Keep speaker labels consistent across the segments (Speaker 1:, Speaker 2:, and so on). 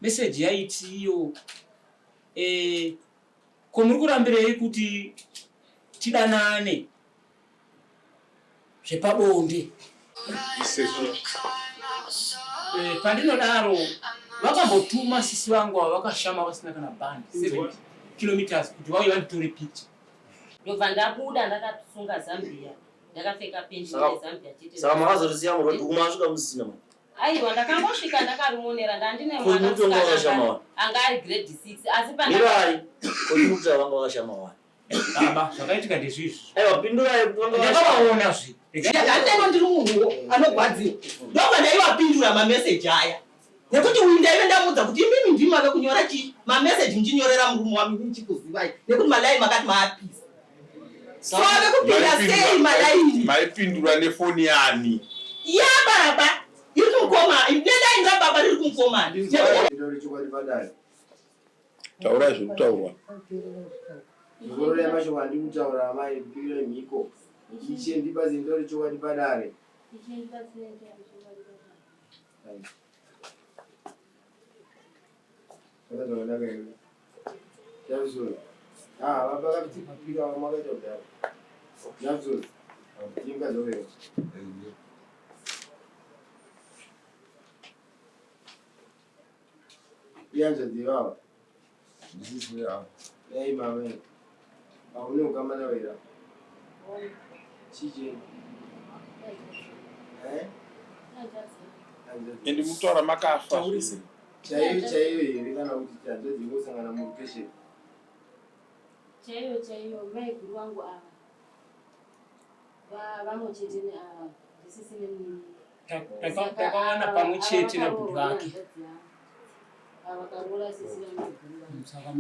Speaker 1: message yaitiyo komuri kurambirei kuti tidanane zvepabonde. Pandinodaro vakambotuma sisi vangu ava vakashama vasina kana band 7 kilometers kuti vauye vanditore picture.
Speaker 2: Ndobva ndabuda ndakasunga Zambia ndakapfeka pension yeZambia chete.
Speaker 3: Saka makazorisiya muri kuti kumasvika musina mwe.
Speaker 2: Aiwa ndakangosvika ndakarumonera ndandine
Speaker 3: mwana wakashama
Speaker 2: anga ari grade 6 asi panda
Speaker 3: mirai kuti muti vanga vakashama wani.
Speaker 1: Baba zvakaitika ndezvizvi.
Speaker 3: Aiwa pindurai
Speaker 1: ndakavaona zvi.
Speaker 4: Ndandeno ndiri munhu anogwadziwa. Ndobva ndaivapindura mamessage aya. Nekuti uyu ndaive ndamudza kuti imimi ndimi mave kunyora chi mamessage ndinyorera murume wami ndichikuzivai nekuti malai makati maapisa. Save kupinda sei malaini.
Speaker 5: Maipindura nefoni yani.
Speaker 4: Ya baba. Iri kumukoma. Ndenda inga baba riri kumukoma.
Speaker 6: Ndori chokwadi padare.
Speaker 5: Taura zvekutaura.
Speaker 6: Ngoro yamasho kwandi kutaura amai mpiro mhiko. Ichi ndibazi ndori chokwadi padare.
Speaker 2: ichi ndibatsirende chokwadi padare.
Speaker 6: Ndakadona kayo. Yazuri. Baba kapiti kupika wamakaita kudaro. Yazuri. Tinga zoyo. Yanja diwa.
Speaker 5: Ndizisi ya.
Speaker 6: Ei mama. Aune ukamana wera. Chije.
Speaker 5: Endi mutora makafa.
Speaker 6: Chaiyo iri kana kuti chanzo dzingosangana murukeshe.
Speaker 2: Chaiyo mai guru wangu ava. Vamwe chete neava. Ndisisi nemini.
Speaker 1: Takawana pamwe chete nabhuti vake.
Speaker 2: Vakarola sisi nemini.
Speaker 1: Saka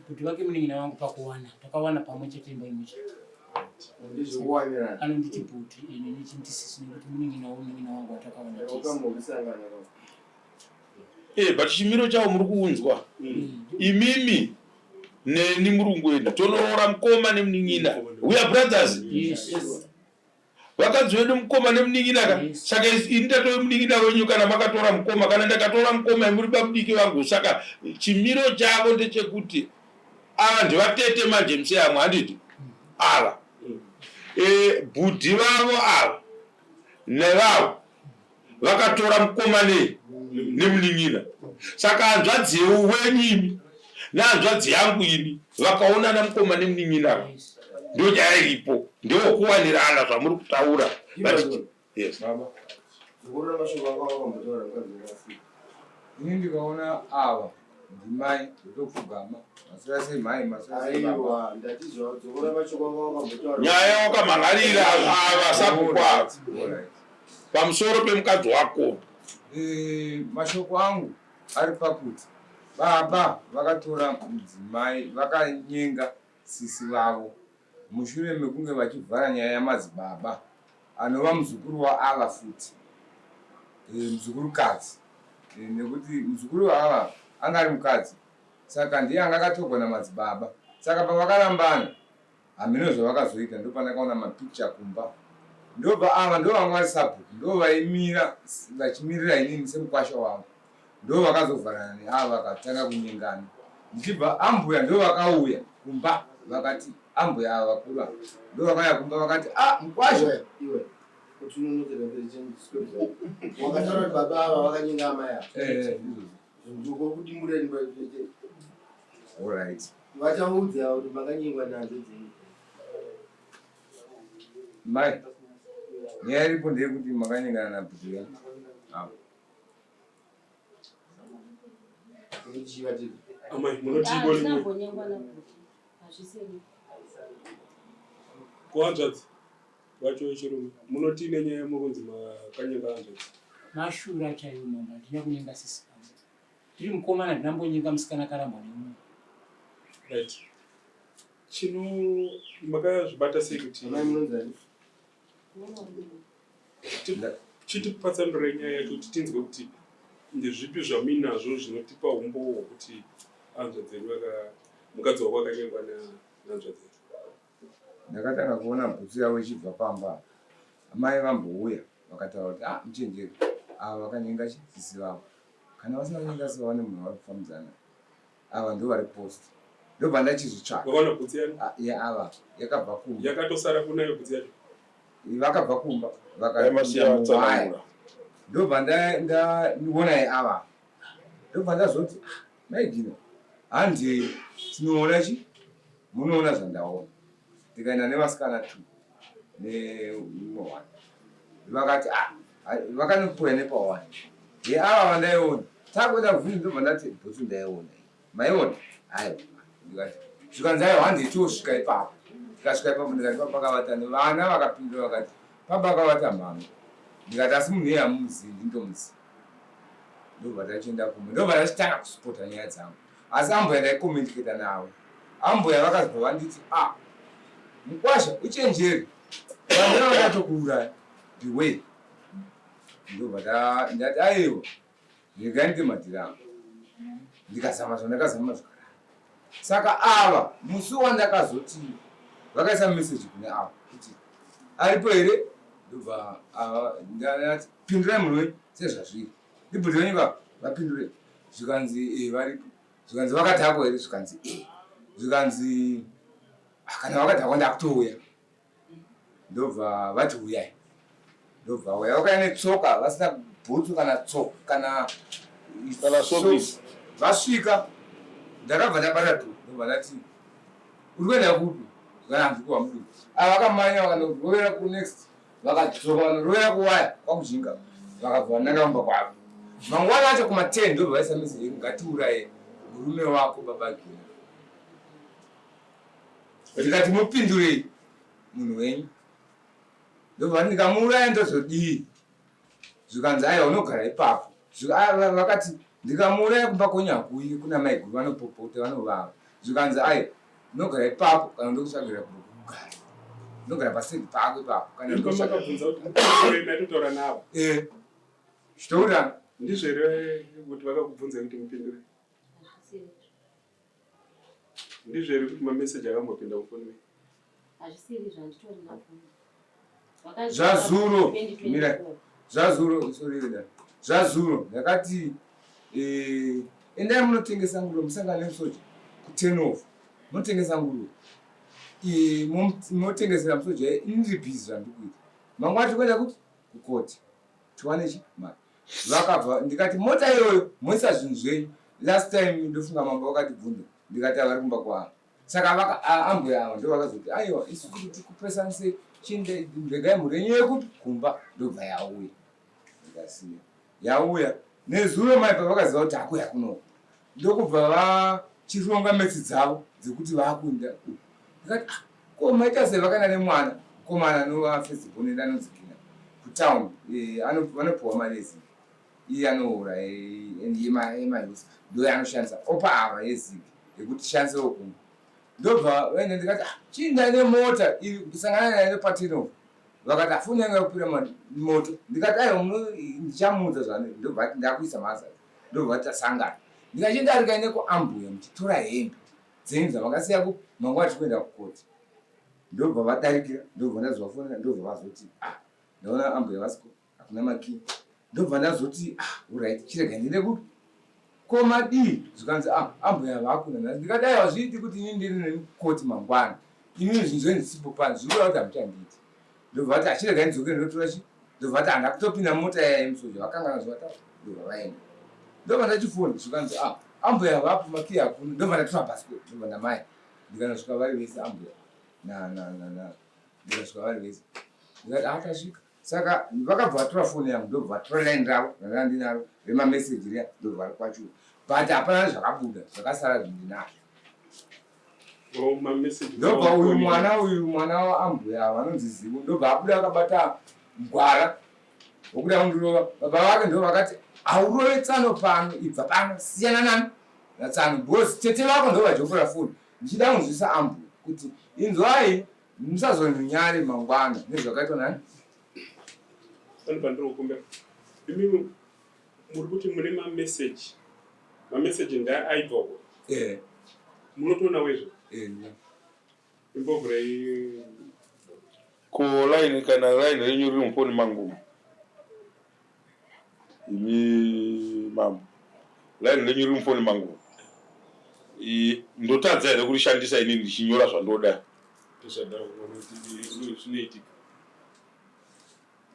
Speaker 1: bhuti vake munin'ina wangu pakuwana. Takawana pamwe chete imba imwe chete.
Speaker 6: Ndizvokuwanira.
Speaker 1: Anonditi bhuti ine ndisisi nekuti munin'ina wangu watakawana chete.
Speaker 6: Ukambokusangana.
Speaker 5: But chimiro chavo muri kuunzwa. Imimi neni murungweni tonoora mukoma nemunin'ina. We are brothers.
Speaker 1: Yes.
Speaker 5: Vakadzi vedu mukoma nemunin'ina ka. Saka indatove munin'ina wenyu kana makatora mukoma kana ndakatora mukoma muri babudiki vangu. Saka chimiro chavo ndechekuti ava ndivatete manje museyamwe handiti. Ava. Bhudhi vavo ava nevavo vakatora mukoma nemunin'ina. Saka hanzvadzi wenyimi nehanzvadzi yangu ini vakaonana mukoma nemunin'ina. Ndio chairipo. Ndio kuwanirana zvamuri kutaura. Yes.
Speaker 6: Baba. Ngoro mashoko akao mbotora ngazivasi.
Speaker 7: Ini ndikaona ava ndimai ndokugama masira sei mai masira sei baba.
Speaker 6: Aiwa ndatizwa ngoro mashoko akao mbotora.
Speaker 5: Nyaya wakamangarira ava sakukwa. Pamusoro pemukadzi wako.
Speaker 7: Mashoko angu ari pakuti baba vakatora mudzimai vakanyenga sisi vavo mushure mekunge vachivhara nyaya yamadzibaba anova muzukuru waava futi muzukurukadzi nekuti muzukuru waava anga ari mukadzi saka ndiye anga akatogwa namadzibaba saka pavakarambana hamino zvavakazoita ndopandakaona mapikicha kumba ndobva ava ndo vanga vari sabhuku ndo vaimira vachimirira inini semukwasha wangu ndo vakazovharana neava vakatanga kunyengana ndichibva ambuya ndo vakauya kumba vakati ambuya ava vakura ndo vakauya kumba vakati mukwasha
Speaker 6: iwe kuti unonotera mberi chendisikwe wakataura baba ava vakanyenga amaya ndiko kuti mureni baite
Speaker 7: alright
Speaker 6: vachaudza kuti makanyengwa nadzo dzini
Speaker 7: mai nyaya iripo ndeyekuti makanyengana nabhuti wenyu
Speaker 5: Amai munotiboni. Kuhanzvadzi vacho chirume munoti nenyaya yemukunzi makanyenga hanzvadzi.
Speaker 1: Mashura chaiwo mama ndina kunyenga sisi. Ndiri mukomana ndinambonyenga musikana karamba nemunhu.
Speaker 5: Right. Chino makazvibata sei kuti
Speaker 6: mai munonzani
Speaker 5: chitipatsanura nyaya yacho kuti tinzwe kuti ndezvipi zvamuinazvo zvinotipa umbo hwokuti hanzvadzi dzedu mukadzi wako akanyengwa nehanzvadzi dzedu.
Speaker 7: ndakatanga kuona bhutsu yavo ichibva pamba amai vambouya vakataura kuti muchenjeri ava vakanyenga sisi vavo kana vasina kunyika sevane munhu vari kufambidzana ava ndo vari post ndobva ndachizvitsvaka
Speaker 8: Wakaona bvudzi yacho?
Speaker 7: yeava yakabva kumba
Speaker 8: Yakatosara kunayo bvudzi yacho?
Speaker 7: vakabva kumba
Speaker 5: Masiya
Speaker 7: vakapinda muhaya
Speaker 5: atsanangura.
Speaker 7: ndobva ndiona yeava ndobva ndazoti maigina handi tinoona chi munoona zvandaona ndikaenda nevasikana 2 nemumwe 1 vakati vakanopuya nepa 1 yeava vandaiona takuenda kuvhini ndobva ndati bhutsu ndaiona maiona aiwa ndikati zvikanzi aiwa handi tiosvika ipapo tikasvika ipapo ndikati papakavata nevana vakapindura vakati papakavata mhano ndikati asi munhu iyamuzi ndindomuziva ndobva tachienda kumwe ndobva tachitanga kusupota nyaya dzangu asi ambuya ndaikomentiketa navo ambuya vakazobva vanditi mukwasha uchenjeri vandina vakatokuuraya ndiwe ndobva ndati aiwa regai ndi madhirangu ndikazama zvandakazama zvakarara saka ava musi wandakazoti vakaisa meseji kune ava kuti aripo here ndobva ndati pindurai munhu wenyu sezvazviri ndibvunze nyika vapindure zvikanzi varipo zvikanzi vakadhakwa here zvikanzi zvikanzi kana vakadhakwa ndakutouya ndobva vati uyai ndobva uya vakaenda netsoka vasina bhutsu kana tsoka kana
Speaker 5: sokisi
Speaker 7: vasvika ndakabva ndabata dhuku ndobva ndati uri kuenda kupi kana handikuwa muduku ava vakamanya vakanorovera kunext vakadzoka vanorovera kuwaya kwakujinga vakabva ndakaumba kwavo mangwana acho kuma10 ndobva vaisa meseji ngatiuraye murume wako babagina ndikati mupindurei munhu wenyu ndobva ndikamuuraya ndozodii zvikanzi aiwa unogara ipapo vakati ndikamuuraya kumba konyakuyi kuna maiguru vanopopota vanovava zvikanzi aiwa unogara ipapo kana ndokutsvagira kugara ndogara paseti pako ipapo kana
Speaker 8: makabvunza kuti mupindure matotaura navo
Speaker 7: chitourana
Speaker 8: ndizvo here kuti vakakubvunza kuti mupindure ndizvo here kuti mameseji akambopinda mufoni me
Speaker 2: hazvisiri zvanditori nafoni
Speaker 7: zvazuro mira zvazuro sorida zvazuro ndakati endai munotengesa nguruve musangane musoja ku10 munotengesa nguruve munotengesera musoja ndiri bhizi zvandikuita mangwana tikuenda kuti kukoti tiwane chi mari vakabva ndikati mota iyoyo moisa zvinhu zvenyu last time ndofunga mambo vakati bvunza ndikati avari kumba kwavo saka ambuya ava ndo vakazoti aiwa isu kuti tikupesanise ndegai mhuri yenyu yekuti kumba ndobva yauya ndikasiya yauya nezuro mai pavakaziva kuti hakuya kuno ndokubva vachironga mesi dzavo dzekuti vaakunda ndikati ko maita sei vakaenda nemwana komana novafesibon anonzikina kutown vanopiwa mari yeziki iye anoura yemayusi ndo yanoshandisa opa ava yeziki yekuti shandisewo kumba ndobva vaenda ndikati chiinda nemota kusangana naye nepatino vakati afuni yanga kupira moto ndikati aiwa ndichamuudza zvane ndobva ndakuisa maza ndobva tasangana ndikachindarika nekuambuya muchitora hembe dzenyu dzavakasiya ku mangwana tikuenda kukoti ndobva vadarikira ndobva ndazovafonera ndobva vazoti ndaona ambuya vasiko hakuna makii ndobva ndazoti urit chirega ndine kupi komadii zvikanzi ambuya vakuna nhasi ndikati aiwa zviiti kuti ini ndiri nemukoti mangwana inini zvinhu zvenyu zisipo pano zvirikuda kuti hamuchanditi ndobva vati achirega ndidzokere ndotora chi ndobva vati handa kutopinda mota yaimusoja vakangana zvavataura ndobva vaenda ndobva ndachifoni zvikanzi ambuya vapo makii hakuna ndobva ndatora bhasikoro ndobva ndamai ndikandasvika vari vese ambuya ndikasvika vari vese ndikati atasvika saka vakabva vatora foni yangu ndobva vatora laini ravo ranga ndinaro remameseji riya ndobva vari kwachuva but hapana zvakabuda zvakasara zvindinazvo ndobva uyu mwana waambuya vanonzi zivo ndobva abuda akabata ngwara wokuda kundurova baba vake ndo vakati haurove tsano pano ibva pano siyana nani natsano because tete vako ndo vajokora foni ndichida kunzwisa ambuya kuti inzwai musazonyunyare mangwana nezvakaitwa nani
Speaker 8: pane pandiri kukumbira imi muri kuti mune mameseji ndaaibvako munotoona wezvo imbovhurai
Speaker 5: ko line kana line renyu riri mufoni mangu imi mama line lenyu riri mufoni mangu ndotadza here kurishandisa ini ndichinyora zvandoda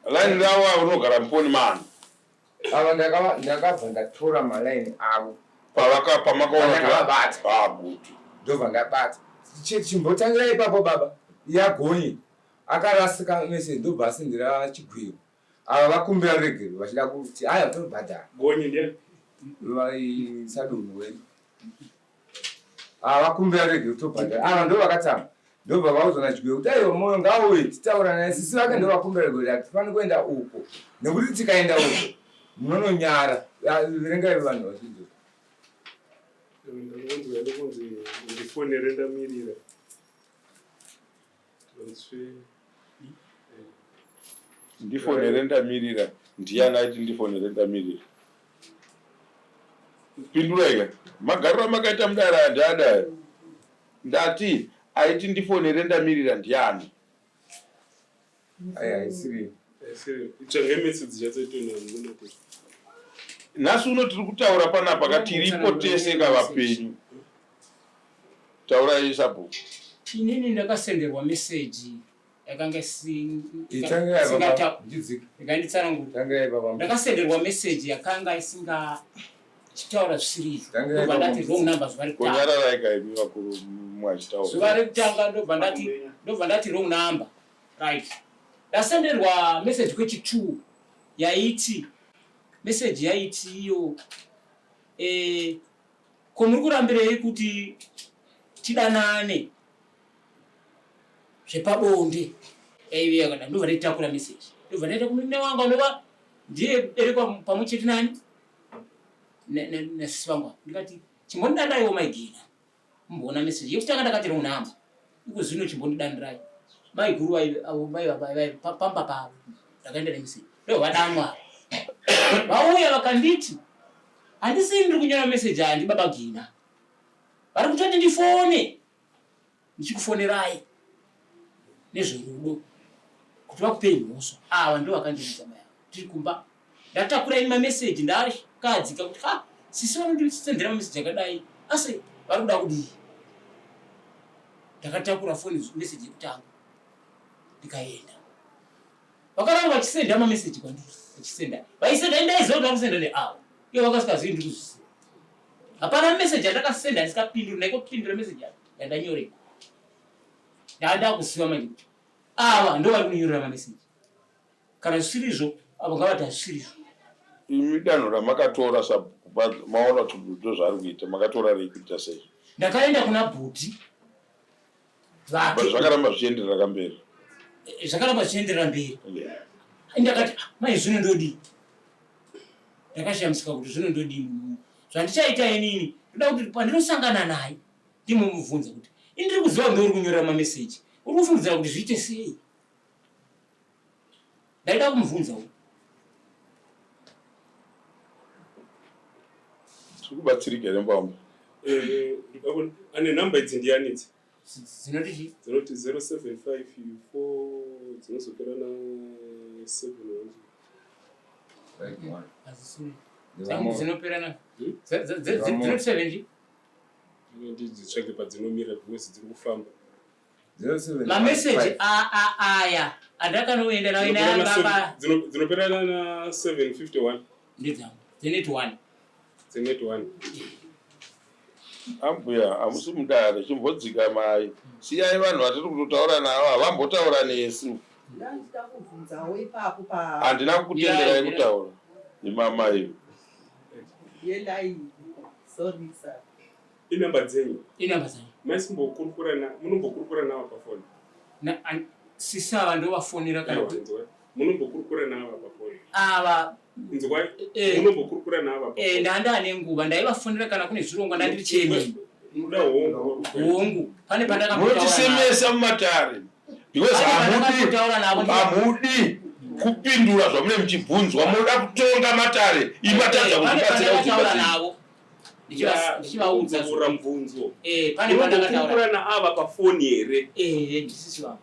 Speaker 5: line rawa unogara mufoni mani
Speaker 7: ava ndakabva ndatora malaini avo
Speaker 5: pamakaona
Speaker 7: kuti ndobva ndabata chimbotangira ipapo baba yagonye akarasika mese ndobva asindira chigwiro ava vakumbira regero vachida kuti haya tobhadhara
Speaker 8: gonye ndiye
Speaker 7: sadunu wedu ava vakumbira regero tobhadhara ava ndo vakatanga ndobva vauzana chigwiro kuti aiwa moyo ngauye titaura naye sisi vake ndo vakumbira regero ati tifani kuenda uko nekuti tikaenda uko munononyara verengai vanhu vazhinji
Speaker 8: ndifonere ndamirira
Speaker 5: ndifonere ndamirira ndiani aiti ndifonere ndamirira pindurai magariro makaita mudara ndadai ndati aiti ndifonere ndamirira ndiani
Speaker 7: aya isiri
Speaker 8: itsvange mesedzi yatsaitona munoti
Speaker 5: nhasi uno tiri kutaura panapa katiripo tese kavapenyu taurai sabhuku
Speaker 1: inini ndakasenderwa meseji yakanga ndakasenderwa meseji yakanga isingachitaura zvisirizo ndobva ndati wrong numbers vari
Speaker 5: konyararaikaimi vakuru mwachitaura
Speaker 1: zuva rekutanga ndobva ndati wrong number right. Ndasenderwa meseji kwechi2 yaiti meseji yaiti iyo komuri kurambirei kuti tidanane zvepabonde yaiveyakada ndobva ndaitakura meseji ndobva ndaita kumune wanga unova ndiye berekwa pamwe chete nani nesisi vangu ndikati chimbondidandaiwo maigina mumboona meseji yekutanga ndakati runamba iko zvino chimbondidandirai maiguru pamba pavo ndakaenda nemeseji ndovadamwa vauya vakanditi handisii ndiri kunyora meseji aya ndibabagina vari kutoti ndifone ndichikufonerai nezverudo kuti vakupei mhosva ava ndo vakandiita maya tiri kumba ndatakura ini mameseji ndakadzika kuti sisi vanondisendera mameseji akadai asi vari kuda kudii ndakatakura foni meseji yekutanga ndikaenda vakaramba vachisenda mameseji kwandiri vachisenda vaisenda indaiziva vakusenda neavo iyo vakasikazivi ndiri kuzvisira hapana meseji andakasenda ndisikapindura ndaikopindura meseji yandanyoreka ndanda kuziva manje kuti ava ndo vari kunyorera mameseji kana zvisirizvo avo ngavati hazvisirizvo
Speaker 5: imi danho ramakatora maona kuti ndo zvaari kuita makatora rei kuita sei
Speaker 1: ndakaenda kuna bhuti vake
Speaker 5: zvakaramba zvichienderera kamberi
Speaker 1: zvakaramba zvichienderera mberi ndakati mai zvino ndodii ndakashamisika kuti zvino ndodii zvandichaita inini ndoda kuti pandinosangana naye ndimomubvunza kuti indiri kuziva ndo uri kunyorera mameseji uri kufungidzira kuti zviite sei ndaida kumubvunza u
Speaker 5: tiri kubatsirika here mbamba
Speaker 8: ane namba idzi ndianidzi
Speaker 1: dzinoti chii
Speaker 8: dzinoti 075 dzinozopera na 7
Speaker 1: hazisiri dzangu dzinoperana dzinoti 7
Speaker 8: ndizvitsvage padzinomira dzimwezi dziri kufamba
Speaker 1: mameseji aya andakanoenda nawo inayangaba
Speaker 8: dzinoperana na 751
Speaker 1: ndidzangu dzineti 1
Speaker 5: ambuya hamusi mudare chimbodzika mai siyai vanhu vatiri kutotaura navo havambotaura nesu
Speaker 4: ndakubvunzawo ipapo
Speaker 5: handina kukutenderai kutaura imamai
Speaker 4: yendai sorry sir
Speaker 8: inamba dzenyu
Speaker 1: inamba dzangu
Speaker 8: munombokurukura navo pafoni
Speaker 1: sisava ndovafonera kana
Speaker 8: munombokurukura navo pafoni
Speaker 1: ava
Speaker 8: munombokurukura navo
Speaker 1: ndanda nenguva ndaivafonera kana kune zvirongwa ndandiri chemeni
Speaker 8: muda hongu
Speaker 1: pane
Speaker 5: pandakamunotisemesa mumatare because hamudi kupindura zvamune muchibvunzwa munoda kutonga matare imatadza
Speaker 1: kutibatsira navo ndichivaudza
Speaker 8: mubvunzo munombokurukura naava pafoni here
Speaker 1: ndisisi vangu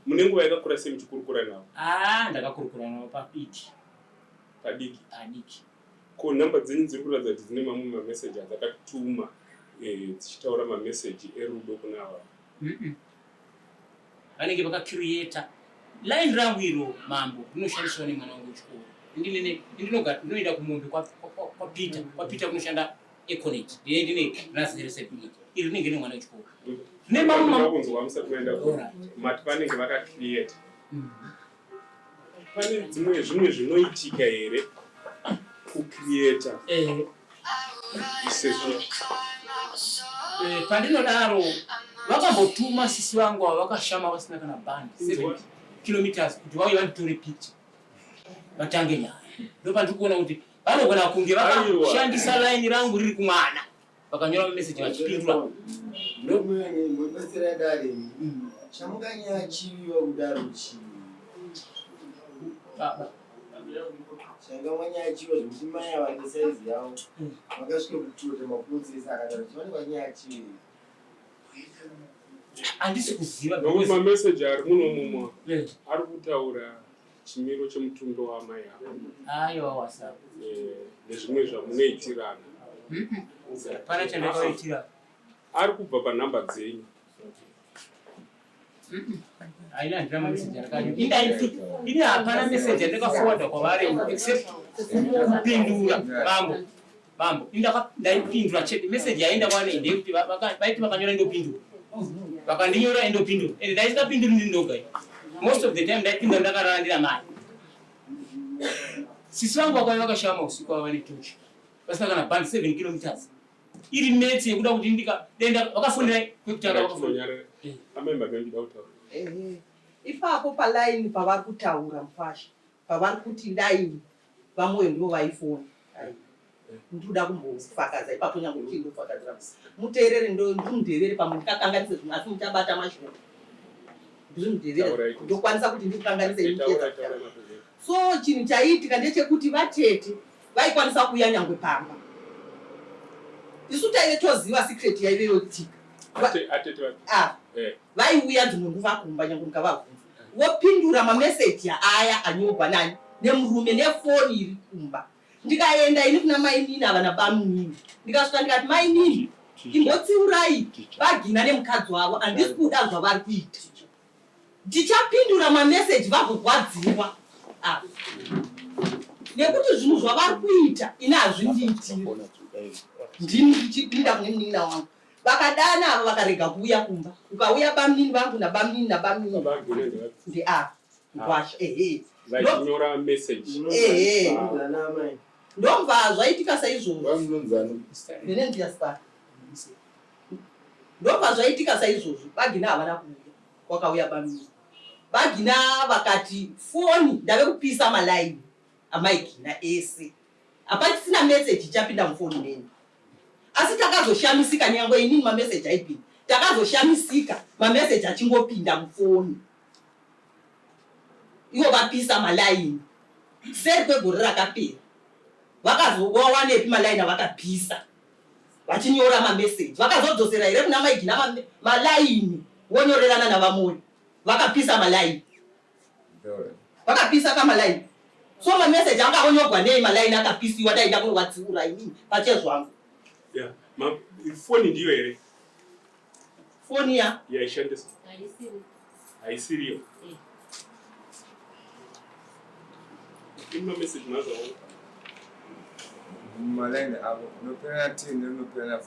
Speaker 8: mune nguva yakakura sei muchikurukura navo
Speaker 1: ndakakurukura navo padiki
Speaker 8: ko namba dzenyu dziri kuratidza kuti dzine mamwe mameseji adzakatuma dzichitaura mameseji erudo kuna ava
Speaker 1: vanenge vakacreata line rangu iro mambo rinoshandiswa nemwana wangu wechikoro ndinoenda kumombe kwapita kunoshanda econet ndine naseresepility iri rinenge nemwana wechikoro
Speaker 8: nemakunzwa musati maenda mati vanenge vakacreata pane zvimwe zvinoitika here kucreata sezvipi
Speaker 1: pandinodaro vakambotuma sisi vangu ava vakashama vasina kana bandi 7 kilometers kuti vauye vanditore picture vatange nyaya ndopandiri kuona kuti vanogona kunge vakashandisa line rangu riri kumwana vakanyora mameseji vachipindura
Speaker 6: ndobetsera dare chamukanya chiviwa kudaro chivi changa mwanya chiviwa zvekuti mai avane saizi yavo vakasvike kutota maputsisa akadaro chivanekwa nyaya chivi
Speaker 1: handisi kuziva
Speaker 8: nokuti mameseji ari muno mumwe ari kutaura chimiro chemutundo wamai avo
Speaker 1: aiwa whatsapp
Speaker 8: nezvimwe zvamunoitirana
Speaker 1: pana chandakaitira
Speaker 8: ari kubva panhamba dzenyu
Speaker 1: haina ndira mameseji arakanyo ini hapana meseji andakaforwarda kwavari except kupindura mambo ndaipindura chete meseji yaenda kwane ndekuti vaiti vakanyora indopindura vakandinyora indopindura ende ndaisingapinduri ndinoga most of the time ndaipindura ndakarandira mari sisi vangu vakauya vakashama usiku vava netochi vasina kana band 7 kilometers iri metse yekuda kuti ndikadenda vakafundira kwekutanga vakafundira
Speaker 4: ipapo palaini pavari kutaura mufasha pavari kuti laini vamwe ndo vaifona ndikuda kumbofakaza ipapo nyange chindofakazira muteerere ndimudhevere pamwe ndikakanganise zvimwe asi muchabata mashoko ndimudhevere ndokwanisa kuti ndikukanganise imucheza so chinhu chaiitika ndechekuti vatete vaikwanisa kuuya nyangwe pamba isu taive toziva secret yaive yotika vaiuya dzimwe nguva kumba nyange ndikavabvunza vopindura mameseji aya anyorwa nani nemurume nefoni iri kumba ndikaenda ini kuna mainini ava nabamini ndikasvika ndikati mainini imbotsiurai vagina nemukadzi wavo handisi kuda zvavari kuita ndichapindura mameseji vagorwadziwa nekuti zvinhu zvavari kuita ini hazvindiitiri ndini ndichipinda kune munin'ina wangu vakadana avo vakarega kuuya kumba ukauya bamnini vangu nabamnini ndi ngwasha
Speaker 8: vachinyora meseji
Speaker 4: ndomva zvaitika saizvozvo ndomva zvaitika saizvozvo bagina havana kuuya kwakauya bamnini bagina vakati foni ndave kupisa malaini amaigina ese hapachisina meseji ichapinda mufoni neni asi takazoshamisika nyangwe inini mameseji aipinda takazoshamisika mameseji achingopinda mufoni ivo vapisa malaini seri kwegore rakapera vakazowawanepi malaini avakapisa vachinyora mameseji vakazodzosera here kuna maigina malaini vonyorerana navamoni vakapisa malaini vakapisa kamalaini so mameseji anga onyorwa nei malaini akapisiwa daida kunovadziura inini pachezvangu
Speaker 8: foni ndiyo here
Speaker 4: foni
Speaker 8: yaishandisa haisiriyo imameseji mazaona
Speaker 7: malaini avo unopera na 10 unopera na 49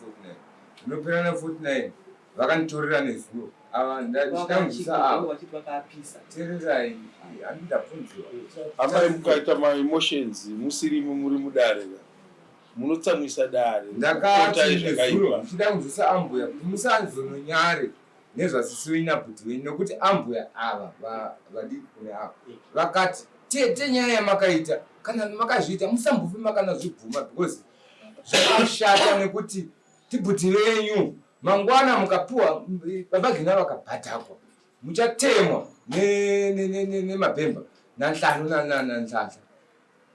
Speaker 7: unopera na 49 vakanditorera nezuvo ava ndachitambisa avo tererai handidabvunziwa
Speaker 5: amai mukaita maemotions musirimo muri mudare munotsamwisa dare
Speaker 7: ndakati nezuro ndichida kunzwisa ambuya kuti musanzononyare nezvasisiwina bhuti wenyu nekuti ambuya ava vadiki kune ava vakati tete nyaya yamakaita kana makazviita musambofi makana zvibvuma because zvakashata nekuti tibhuti venyu mangwana mukapuwa babagina vakabhatakwa muchatemwa nemabhemba nanhlanu nanhlahla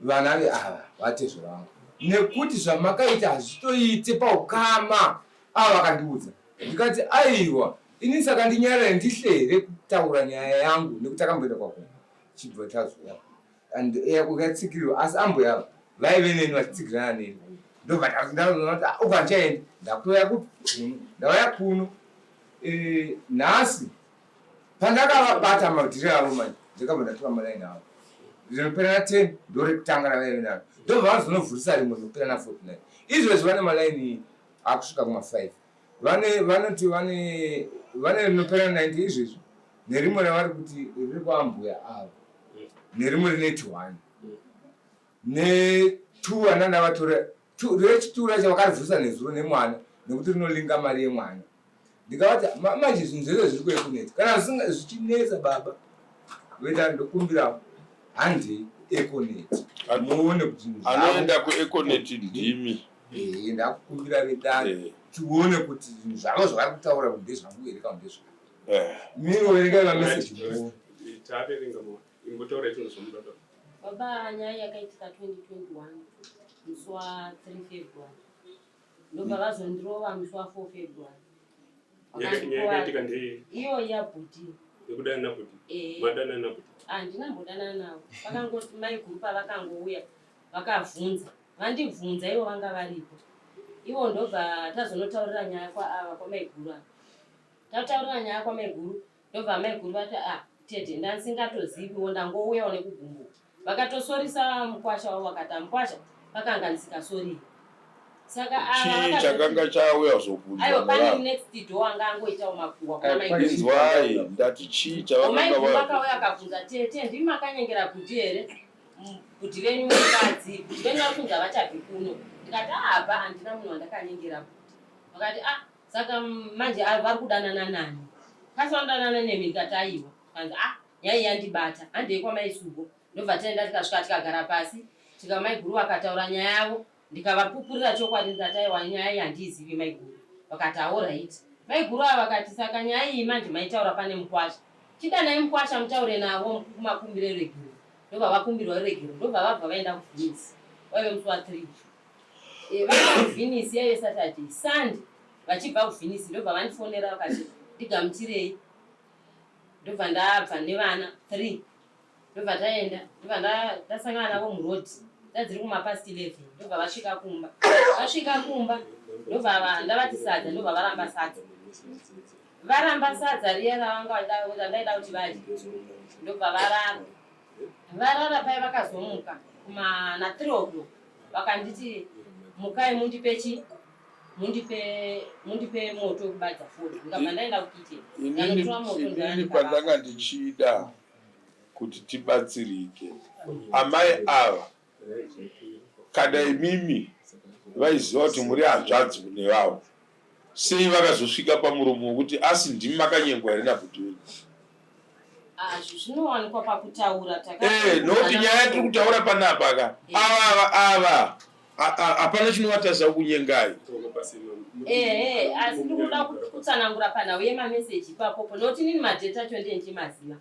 Speaker 7: vana veava vatezvo vangu nekuti zvamakaita hazvitoite paukama ava vakandiudza ndikati aiwa ini saka ndinyarare ndihlere kutaura nyaya yangu nekuti akamboenda kwakona chibva tazoya and ukatsikiriwa asi ambo yava vaive neni vachitsigirana neni ndobva ukanchaenda ndakutoya kuno ndauya kuno nhasi pandakavabata madhiri avo manje ndikabva ndatora malaini avo rinopera na 10 ndorekutanga navaive navo ndobva vanozonovhurisa rimwe rinopera na 49 izvezvi vane malaini akusvika kuma5 vanoti vane rinopera na 90 izvezvi nerimwe ravari kuti riri kuambuya avo nerimwe rine1 ne2 ananda vatora rechitura chavakavhurisa nezuro nemwana nekuti rinolinga mari yemwana ndikavati manje zvinhu zvese zviri kuekoneti kana zvichinetsa baba veta ndokumbira handi ekoneti muone kuti
Speaker 5: anoenda kuekoneti ndimi
Speaker 7: ndakukumbira vedani tione kuti zvinhu zvavo zvavari kutaura kuti ndezvamuvereka ndezvaa minoverengai mameseji
Speaker 2: baba nyaya yakaitika 2021 musi wa 3 February ndobva vazondirova musi wa 4 February
Speaker 8: yakaitika ndei
Speaker 2: iyo yabhuti
Speaker 8: yekudana nabhuti madana nabhuti
Speaker 2: ndinambodana navo vakangoti mai guru pavakangouya vakavhunza vandibvunza ivo vanga varipo ivo ndobva tazonotaurira nyaya kwaava kwamai guru ava tataurira nyaya kwamai guru ndobva mai guru vati tete ndandisingatoziviwo ndangouyawo nekugumbo vakatosorisa mukwasha wavo vakati mukwasha vakanga ndisikasoriyi saka
Speaker 5: chii chakanga chauya
Speaker 2: aiwa pane next door anga angoitawo makuwa
Speaker 5: inzwai ndati chii
Speaker 2: chavakauya akabvunza tete ndimi makanyengera kuti here kuti venyu mukadzi kuti venyu vari kunzi havachabvi kuno ndikati apa handina munhu wandakanyengera kuti vakati saka manje vari kudanana nani kasi vanodanana nemi ndikati aiwa kanzi nyaya yandibata handei kwamaisuko ndobva taenda tikasvika tikagara pasi tikamai guru vakataura nyaya yavo ndikavapupurira chokwadi ndikati aiwa nyaya iyi handiizivi mai guru vakati allright mai guru ava vakati saka nyaya iyi manje maitaura pane mukwasha chidanai mukwasha mutaure navo kumakumbiro eregiro ndobva vakumbirwa regiro ndobva vabva vaenda kuvhinisi waive musi wa3 vaenda kuvhinisi yaive Saturday Sunday vachibva kuvhinisi ndobva vandifonera vakati ndigamutirei ndobva ndabva nevana 3 ndobva taenda ndobva ndasangana navo murodi ndadziri kumapasti 11 ndobva vasvika kumba ndobva ndavati sadza ndobva varamba sadza riya ravanga ndaida kuti vadye ndobva varara pai vakazomuka na 3 o'clock vakanditi mukai mundipe moto wekubadza foto ndikabva ndaenda kukitchen
Speaker 5: inini pandanga ndichida kuti tibatsirike amai ava kana imimi vaiziva kuti muri hanzvadzi kune vavo sei vakazosvika pamuromo wekuti asi ndimi makanyengwa here nabhuti wenyu
Speaker 2: zvinowanikwa pakutaura
Speaker 5: nokuti nyaya tiri kutaura panapa ava hapana chinovatadza kunyengai
Speaker 2: asi ndikuda kutsanangura panhau yemameseji ipapopo nokuti nini madheta acho ndendimaziva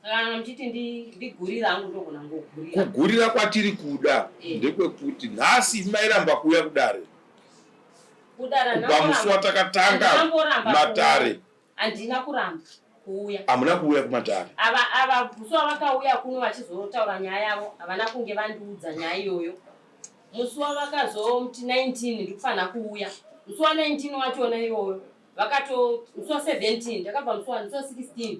Speaker 2: kana muchiti ndigurira hangu ndogona ngogurira
Speaker 5: kugurira kwatiri kuda ndekwekuti nhasi mairamba kuuya kudare kubva musi watakatanga matare
Speaker 2: handina kuramba kuuya
Speaker 5: hamuna kuuya kumatare
Speaker 2: ava musi wavakauya kuno vachizotaura nyaya yavo havana kunge vandiudza nyaya iyoyo musi wavakazomuti 19 ndikufanira kuuya musi wa19 wachona iyoyo musi wa17 ndakabva musi wa16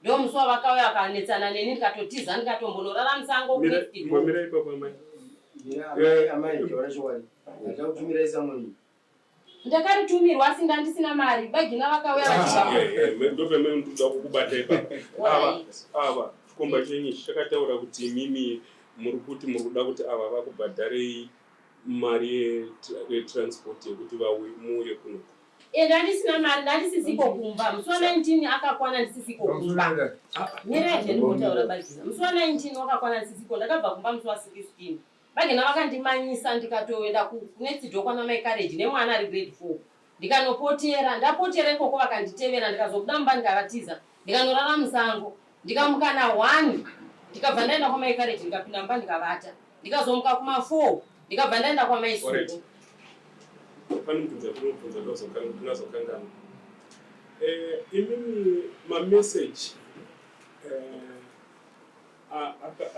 Speaker 2: ndo musi wavakauya vakanetsana neni ndikatotiza ndikatombonorara musango
Speaker 8: mwamira ipapo amai
Speaker 2: ndakaritumirwa asi ndandisina mari bagina vakauya
Speaker 8: ndopemendoda kukubata ipapa ava chikomba chenyu chakataura kuti imimi muri kuti muri kuda kuti ava vakubhadharei mari yetransport yekuti muuye kuno
Speaker 2: ndandisina mari ndandisisiko kumba musi wa19 akakwana ndisisiko kumba mireje ndinotaura bagina musi wa19 wakakwana ndisisiko ndakabva kumba musi wa16 bagina vakandimanyisa ndikatoenda kunedzidzo kwana maikareji nemwana ari grade 4 ndikanopotera ndapotera ikoko vakanditevera ndikazobuda mumba ndikavatiza ndikanorara musango ndikamuka na 1 ndikabva ndaenda kwamaikareji ndikapinda mumba ndikavata ndikazomuka kuma4 ndikabva ndaenda kwamaisuku
Speaker 8: pane mubvunza ndinazokangana imimi mameseji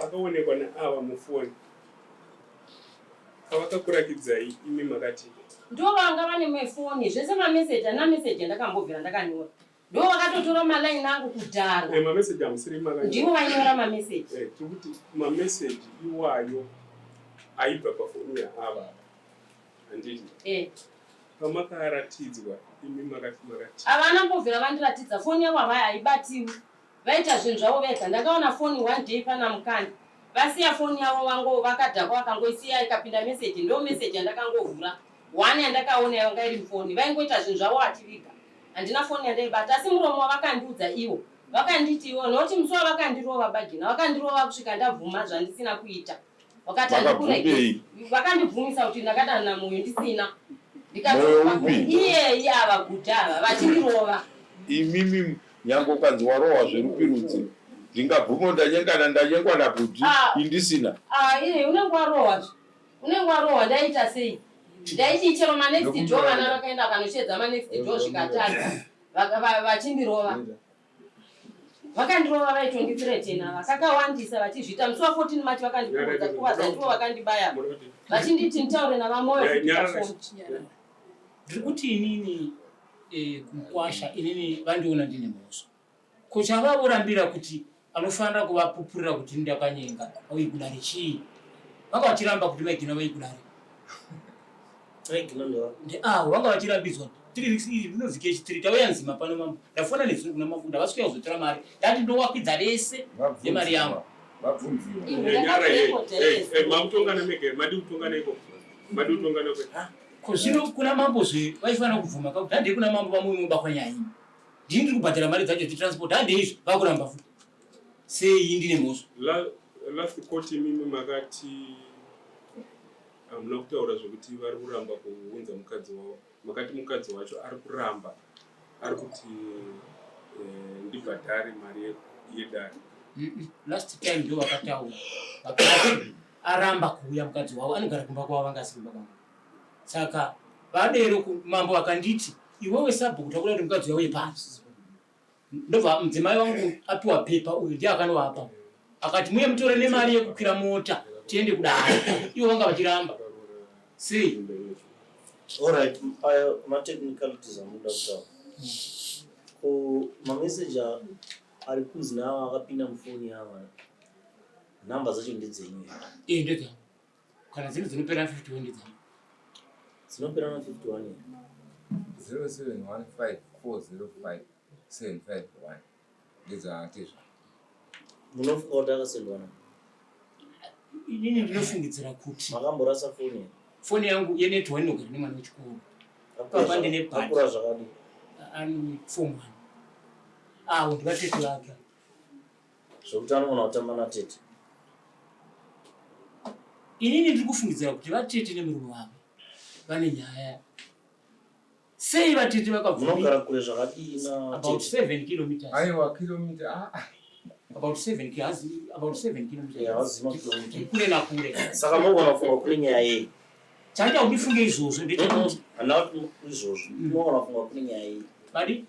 Speaker 8: akaonekwa neava mufoni pavakakurakidzai imi makati
Speaker 2: ndo vanga vane mafoni zvese mameseji ana meseji andakambobvira ndakanyora ndo vakatotora malaini angu kudhara
Speaker 8: mameseji amusiri
Speaker 2: ndivo vainyora mameseji
Speaker 8: tikuti mameseji iwayo aibva pafoni yaava handiti pamakaratidzwa imi makati
Speaker 2: havana mbobvira vandiratidza foni yavo havai haibatiwi vaita zvinhu zvavo vega ndakaona foni one day pana mukandi vasiya foni yavo vango vakadhakwa vakangoisiya ikapinda meseji ndo meseji yandakangovhura one yandakaona yanga iri mufoni vaingoita zvinhu zvavo vachiviga handina foni yandaibata asi muromo wavakandiudza ivo vakanditi ivo nokuti musi wavakandirova bagina vakandirova kusvika ndabvuma zvandisina kuita vakati handikurege vakandibvumisa kuti ndakadana namoyo ndisina iyeye ava guta ava vachindirova
Speaker 5: imimi nyange ukanzi warohwa zverupirudzi ndingabvumo ndanyengwa nabhuti indisina
Speaker 2: iye unenge warohwa ndaita sei ndaiti chero manext do vana vakaenda vakanosvedza manext do zvikatadza vachindirova vakandirova vai2013 vakakawandisa vachizviita musi wa14 machi vakandikuudza kuvadza ndivo vakandibaya vachinditi nditaure navamoyo
Speaker 1: ndiri kuti inini kukwasha inini vandiona ndine mhosva kuchava vorambira kuti anofanira kuvapupurira kuti ndakanyenga vaikudare chii vanga vachiramba kuti vaigina vaikudare vanga vachirambidzwa 3 weeks iri rinovhike chitiri tauya nzima pano mambo ndafona nezvino kuna mambo ndavaswera kuzotora mari ndati ndowakwidza rese nemari yangu
Speaker 8: mamutongana mege madi kutongana iko madi kutongana kwe
Speaker 1: kozvino kuna mambo zve vaifanira kubvuma kakuti handei kuna mambo vamwe mubakwa nyaya ndini ndiri kubhadhara mari dzacho dzitransport handeizvo vakuramba futi sei ndine mhosva
Speaker 8: last court mimi makati hamuna kutaura zvokuti vari kuramba kuunza mukadzi wavo makati mukadzi wacho ari kuramba ari kuti ndibhadhare mari yedare
Speaker 1: last time ndo vakataura vakati aramba kuuya mukadzi wavo anogara kumba kwavo vangasimba kwangu saka vadero mambo akanditi iwewe sabhuku takuda kuti mukadzi wauye pasi ndobva mudzimai wangu apiwa pepa uyu ndiye akanovapa akati muye mutore nemari yekukwira mota tiende kudare ivo vanga vachiramba sei
Speaker 3: alright matechnicalities amuda kutaura mameseji ari kunzi naavo akapinda mufoni yavo nhamba dzacho ndedzenyu
Speaker 1: ndedzangu kana dzine dzinopera 51 ndedzangu
Speaker 3: dzinopera na 51
Speaker 7: 0715405751 ndedzaatezva
Speaker 3: munofunga kuti akasendwana
Speaker 1: inini ndinofungidzira kuti
Speaker 3: makamborasa
Speaker 1: foni yangu yenetwork inogara nemwana wechikoro papa ndine
Speaker 3: akura zvakadi
Speaker 1: ani form 1 ndivatete vake
Speaker 3: zvokuti anogona kutamba natete
Speaker 1: inini ndiri kufungidzira kuti vatete nemurume wavo vane nyaya sei vatete
Speaker 3: vakavunogara kure zvakadii
Speaker 1: about 7 kilometers
Speaker 7: aiwa kilomita
Speaker 1: about 7 kilometers kure nakure
Speaker 3: saka munogona kufunga kune nyaya yei
Speaker 1: chaita undifunge izvozvo ndechekuti
Speaker 3: handina kuti izvozvo munogona kufunga kune nyaya yei
Speaker 1: madi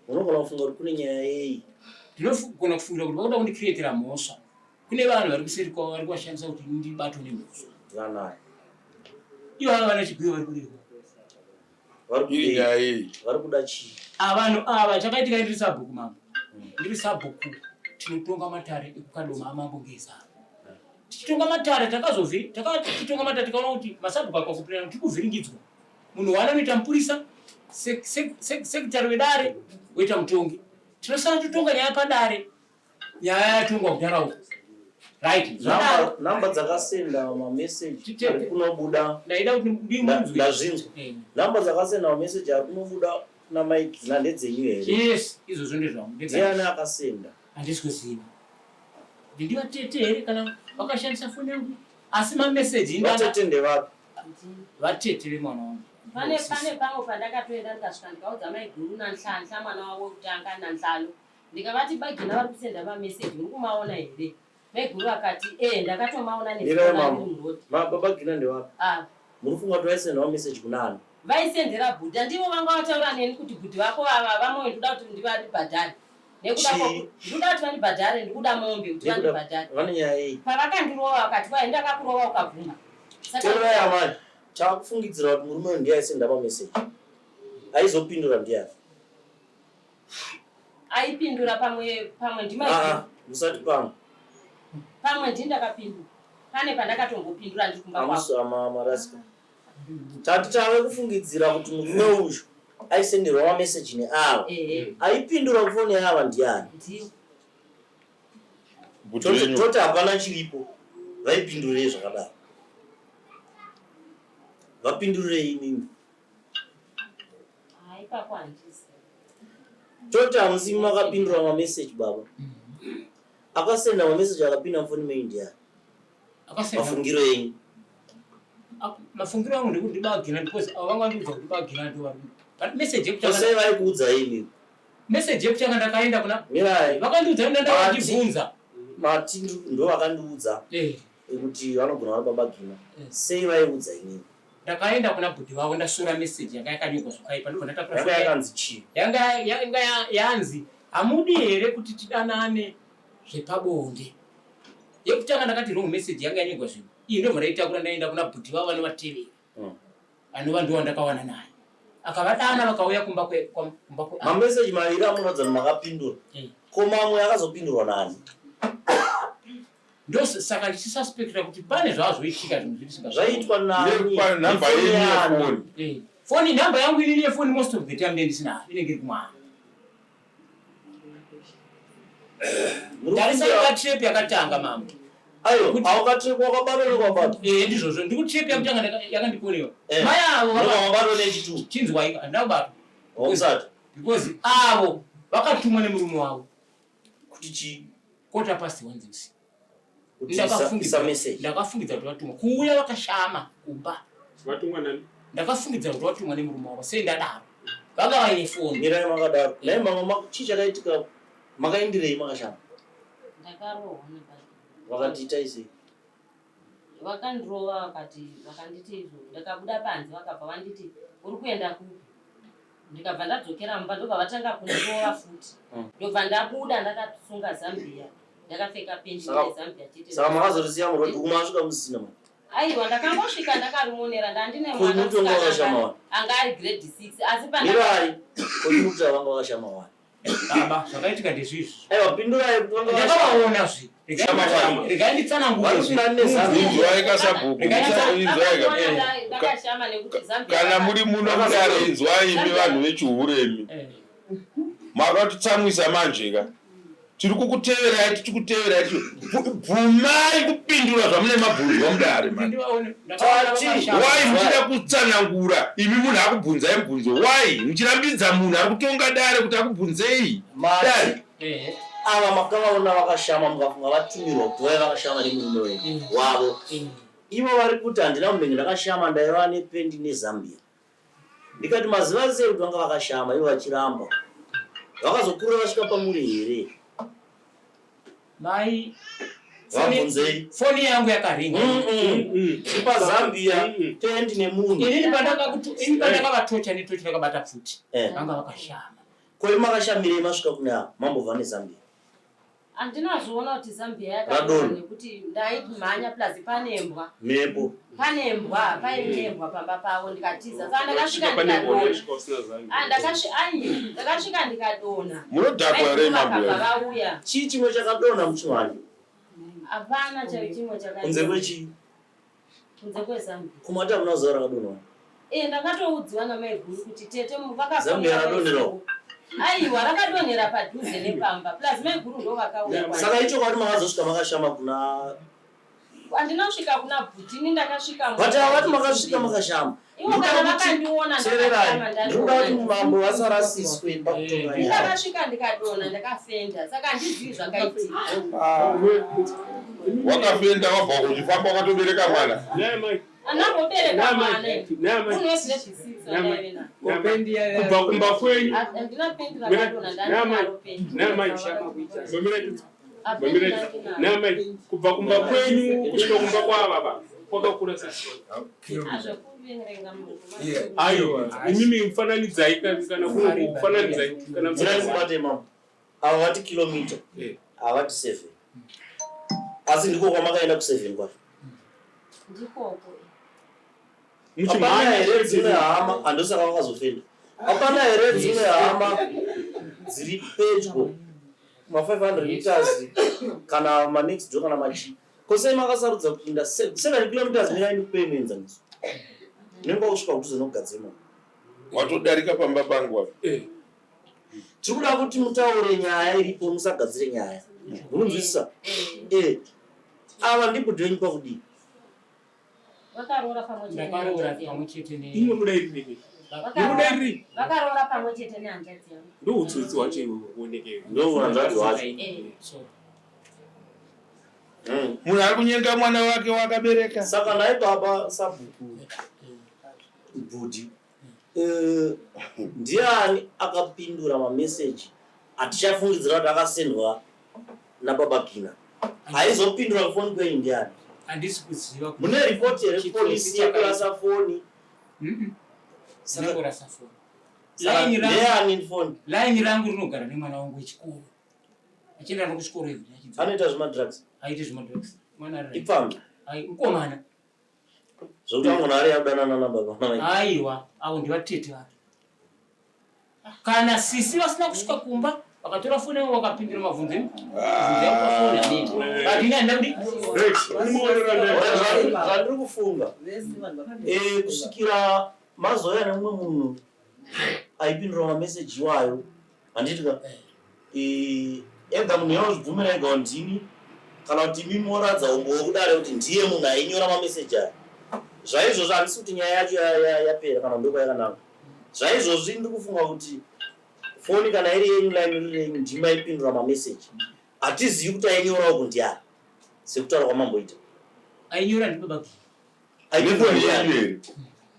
Speaker 3: munogona kufunga kuti kune nyaya yei
Speaker 1: ndinogona kufungira kuti vakuda kundikrietera mhosva kune vanhu vari kuseri kwavo vari kuwashandisa kuti ndibatwe nemhosva
Speaker 3: vanai
Speaker 1: ivo ava vana chigwiyo vari kureva
Speaker 3: vari kuda chii
Speaker 1: vanhu ava chakaitika ndiri sabhuku mambo ndiri sabhuku tinotonga matare ekukadoma amambo ngezara tichitonga matare tichitonga matare tikaona kuti masabhuku akakupirana tikuvhiringidzwa munhu wanoita mupurisa sekitari wedare woita mutongi tinosana totonga nyaya padare nyaya yatongwa kudharaunda right
Speaker 3: namba dzakasenda mameseji ari kunobuda
Speaker 1: ndaida kuti
Speaker 3: ndazvinzwa namba dzakasenda mameseji ari kunobuda kuna maiki dzina ndedzenyu here
Speaker 1: yes izvozvo ndezvangu
Speaker 3: ndiani akasenda
Speaker 1: handisi kuziva kuti ndivatete here kana vakashandisa foni yangu asi mameseji
Speaker 3: vatete ndevapi
Speaker 1: vatete vemwana wangu
Speaker 2: pane pamwe pandakatoenda ndikasvika ndikaudza maiguru nanhlanhla mwana wavo wekutanga nanhlano ndikavati bagina vari kusenda mameseji muri kumaona here maiguru akati ndakatomaona
Speaker 3: nemurodhi babagina ndevapi munofunga kuti vaisenda mameseji kunani
Speaker 2: vaisendera bhuta ndivo vanga vataura neni kuti bhuti vako ava vamwe ndikuda kuti ndivaribhadhare ndikuda kuti vandibhadhare ndikuda mombe kuti vandibhadhare
Speaker 3: vane nyaya yei
Speaker 2: pavakandirova vakati vai ndakakurova ukabvuma
Speaker 3: Tera yamai. Chakufungidzira kuti murume ndiye aisenda message. Aizopindura ndiye.
Speaker 2: Aipindura pamwe ndima.
Speaker 3: Musati pamwe.
Speaker 2: Pamwe ndindakapindura. Pane pandakatongopindura ndikumba kwa.
Speaker 3: Amusama maraska. Tati tave kufungidzira kuti murume uyu aisenderwa message neava. Aipindura kufoni yava ndiani?
Speaker 2: Ndiyo.
Speaker 3: Toti hapana chiripo. Vaipindurei zvakadaro. Vapindurei inini.
Speaker 2: Haipakwanjisa.
Speaker 3: Toti hamusi makapindura message baba. Akasenda message akapinda mufoni mei ndiani? Mafungiro yenyu.
Speaker 1: Mafungiro angu ndikuti bagina because avangandiudza kuti bagina ndo vari. Message yekuchanga.
Speaker 3: Sei vaikuudza ini?
Speaker 1: Message yekuchanga ndakaenda kuna.
Speaker 3: Mirai.
Speaker 1: Vakandiudza kuti ndakachibvunza.
Speaker 3: Mati ndo vakandiudza. Kuti vanogona vari babagina. Sei vaiudza ini?
Speaker 1: Ndakaenda kuna bhudhi wavo ndasura message yanga yakanyorwa zvakaipa ndobva ndataura.
Speaker 3: Yanga yakanzi chii?
Speaker 1: Yanga yanzi hamudi here kuti tidanane zvepabonde. Yekutanga ndakati wrong message yanga yanyorwa zvinhu. Iyi ndobva ndaitakura ndaenda kuna bhudhi wavo vanovatevera. Anova ndiwo ndakawana naye. Akavadana vakauya kumba kwe.
Speaker 3: Message maviri amunoudza kuti makapindura. Ko mamwe akazopindurwa nani?
Speaker 1: Ndo saka ndichisuspecta kuti pane zvazvoitika zvinhu zvisinga
Speaker 3: zvaitwa nani?
Speaker 5: Namba yefoni.
Speaker 1: Foni namba yangu iri yefoni most of the time ndisina inenge iri kumwana. Ndarisa trip yakatanga mama.
Speaker 3: Ayo, aukatrip wakabarwa kwabata.
Speaker 1: Ndizvozvo ndikutrip yakutanga yakandiponewa. Maya avo
Speaker 3: vakabarwa nechitu.
Speaker 1: Chinzwa ndabata.
Speaker 3: Usati.
Speaker 1: Because avo vakatumwa nemurume wavo.
Speaker 3: Kuti chi?
Speaker 1: 1:15. Ndakafungidza kuti vatumwa kuuya vakashama kumba.
Speaker 8: Vatumwa nani?
Speaker 1: Ndakafungidza kuti vatumwa nemurume wavo sei ndadaro. Vanga vaine foni.
Speaker 3: Mirai makadaro. Nai mama chii chakaitika makaendirei makashama?
Speaker 2: Ndakarohwa.
Speaker 3: Vakatiita sei?
Speaker 2: Vakandirova vakanditi izvo. Ndakabuda panze vakabva vanditi uri kuenda kupi? Ndikabva ndadzokera mumba ndobva vatanga kundirova futi. Ndobva ndabuda ndakasunga zambia. Ndakapfeka pendi nezambia chete.
Speaker 3: Saka makazorisiya murodi kumasvika musina mwana.
Speaker 2: Aiwa ndakangosvika ndakarumonera ndandine
Speaker 3: mwana
Speaker 2: anga ari grade 6 asi
Speaker 3: Mirai. Kuti vanga vakashama wani.
Speaker 1: Baba, zvakaitika ndezvizvi.
Speaker 3: Aiwa pindurai kuti vanga
Speaker 1: ndakavaona zvi. Regainditsanangura.
Speaker 5: Ndakashama kana muri muno kudaro inzwai imi vanhu vechihuremi. Makatitsamwisa manjeka. Tiri kukuteverai tichikuteverai bvumai kupindura zvamune mabvunzwa mudare mani. Wai muchida kutsanangura imi munhu akubvunzai mubvunzo wai muchirambidza munhu ari kutonga dare kuti akubvunzei dare.
Speaker 3: Ava makavaona vakashama mukafunga vatumirwa kuti vai vakashama nemurume wenyu wavo. Ivo vari kuti handina munenge ndakashama ndaiva nependi nezambia. Ndikati maziva sei kuti vanga vakashama ivo vachiramba. Vakazokura vasvika pamuri here?
Speaker 1: Mai
Speaker 3: vabvunzei.
Speaker 1: Foni yangu yakaringa.
Speaker 3: Ipa Zambia pendi nemunhu.
Speaker 1: Inini pandakavatocha netochi rakabata pfuti. Vanga vakashama.
Speaker 3: Koi makashamirei masvika kuna mambobva neZambia?
Speaker 2: Andinazoona kuti Zambia yakanaka nekuti ndaimhanya plus panembwa.
Speaker 3: Mhepo.
Speaker 2: Panembwa, painembwa pamba pavo ndikatiza. Saka ndakasvika ndikadona.
Speaker 5: Munodhakwa here mabwe.
Speaker 2: Vauya.
Speaker 3: Chii chimwe chakadona muchimwana?
Speaker 2: Hapana chimwe chakadona.
Speaker 3: Kunze kwechii?
Speaker 2: Kunze kweZambia.
Speaker 3: Kumati hamuna zuva rakadonwa?
Speaker 2: Ndakatoudziwa namai guru kuti tete muvaka.
Speaker 3: Zambia radonerawo.
Speaker 2: Aiwa rakadonera padhuze nepamba plus mai guru ndo vakauya.
Speaker 3: Saka icho kwati makazosvika makashama kuna
Speaker 2: andinasvika kuna bhutini ndakasvika.
Speaker 3: Vati havati makasvika makashama.
Speaker 2: Iwo kana vakandiona
Speaker 3: ndakashama. Ndinoda kuti mambo vasarasiswe pakutonga.
Speaker 2: Ndakasvika ndikadona ndakafenda saka handizii zvakaitika.
Speaker 5: Wakafenda wabva kuchifamba wakatobereka mwana.
Speaker 2: Anambobereka mwana. Unozive zvisisa ndaivena.
Speaker 8: Kubva kumba kwenyu.
Speaker 2: Handina pendi rakadona ndanaro pendi.
Speaker 8: Namai kubva kumba kwenyu kusvika kumba kwavava kwakakura sei? Ayo, imimi mufananidzai kana kufananisai kana
Speaker 3: mubate mama. Ava vati kilomita. Havati 7. Asi ndiko kwamakaenda ku7 kwacho.
Speaker 2: Ndikoko.
Speaker 3: Apana here dzimwe hama andosaka wakazofenda. Apana here dzimwe hama dziri pedyo ma 500 meters kana ma next door kana machi. Kose makasarudza kupinda 7 kilometers neaini kupemenza niso. Nengo kusvika kutuze nogadzima.
Speaker 5: Watodarika pamba pangu hapo.
Speaker 3: Tikuda kuti mutaure nyaya iripo musagadzire nyaya. Munonzwisisa? Ava ndipo dwenyu pakudii.
Speaker 2: Vakarora pamwe chete ne.
Speaker 8: Ino mudairi. Mudairi.
Speaker 2: Vakarora pamwe chete ne hanzvadzi yangu.
Speaker 8: Ndo utsotsi wacho uoneke.
Speaker 3: Ndo hanzvadzi wacho.
Speaker 5: Munhu ari kunyenga mwana wake wakabereka.
Speaker 3: Saka naye baba sabhuku bhudhi ndiani akapindura mameseji atichafungidzira kuti akasendwa nababa Gina. Haizopindura foni kwenyu ndiani?
Speaker 1: Handisi kuziva.
Speaker 3: Mune ripoti yepolisi yekurasa foni.
Speaker 1: Saka kurasa foni. Line rangu rinogara nemwana wangu wechikoro. Achienda nokuchikoro hivi.
Speaker 3: Anoita zvemadrugs?
Speaker 1: Aite zvemadrugs. Mwana ari.
Speaker 3: Ipfamba?
Speaker 1: Mukomana.
Speaker 3: Zvokuti amwe ari yadanana nababa.
Speaker 1: Aiwa, avo ndivatete vari. Kana sisi vasina kusvika kumba, vakatora foni yavo vakapindira mabvunzo pafoni hanini. Badinga ndakudi?
Speaker 3: Zvandiri kufunga. Kusvikira mazoya nemumwe munhu aipindura mameseji iwayo, handitika ega munhu yanozvibvumira ega ndini kana kuti imi moradza umbo hwekudare kuti ndiye munhu ainyora mameseji aya. Zvaizvozvo handisi kuti nyaya yacho yapera kana ndoko yakanaka. Zvaizvozvi ndiri kufunga kuti foni kana iri yenyu line iri yenyu ndima ipindura mameseji. Hatizivi kuti ainyorawo kundiani sekutaura kwamamboita.
Speaker 1: Ainyora ndibaba Gina.
Speaker 5: Aipindura ndiani?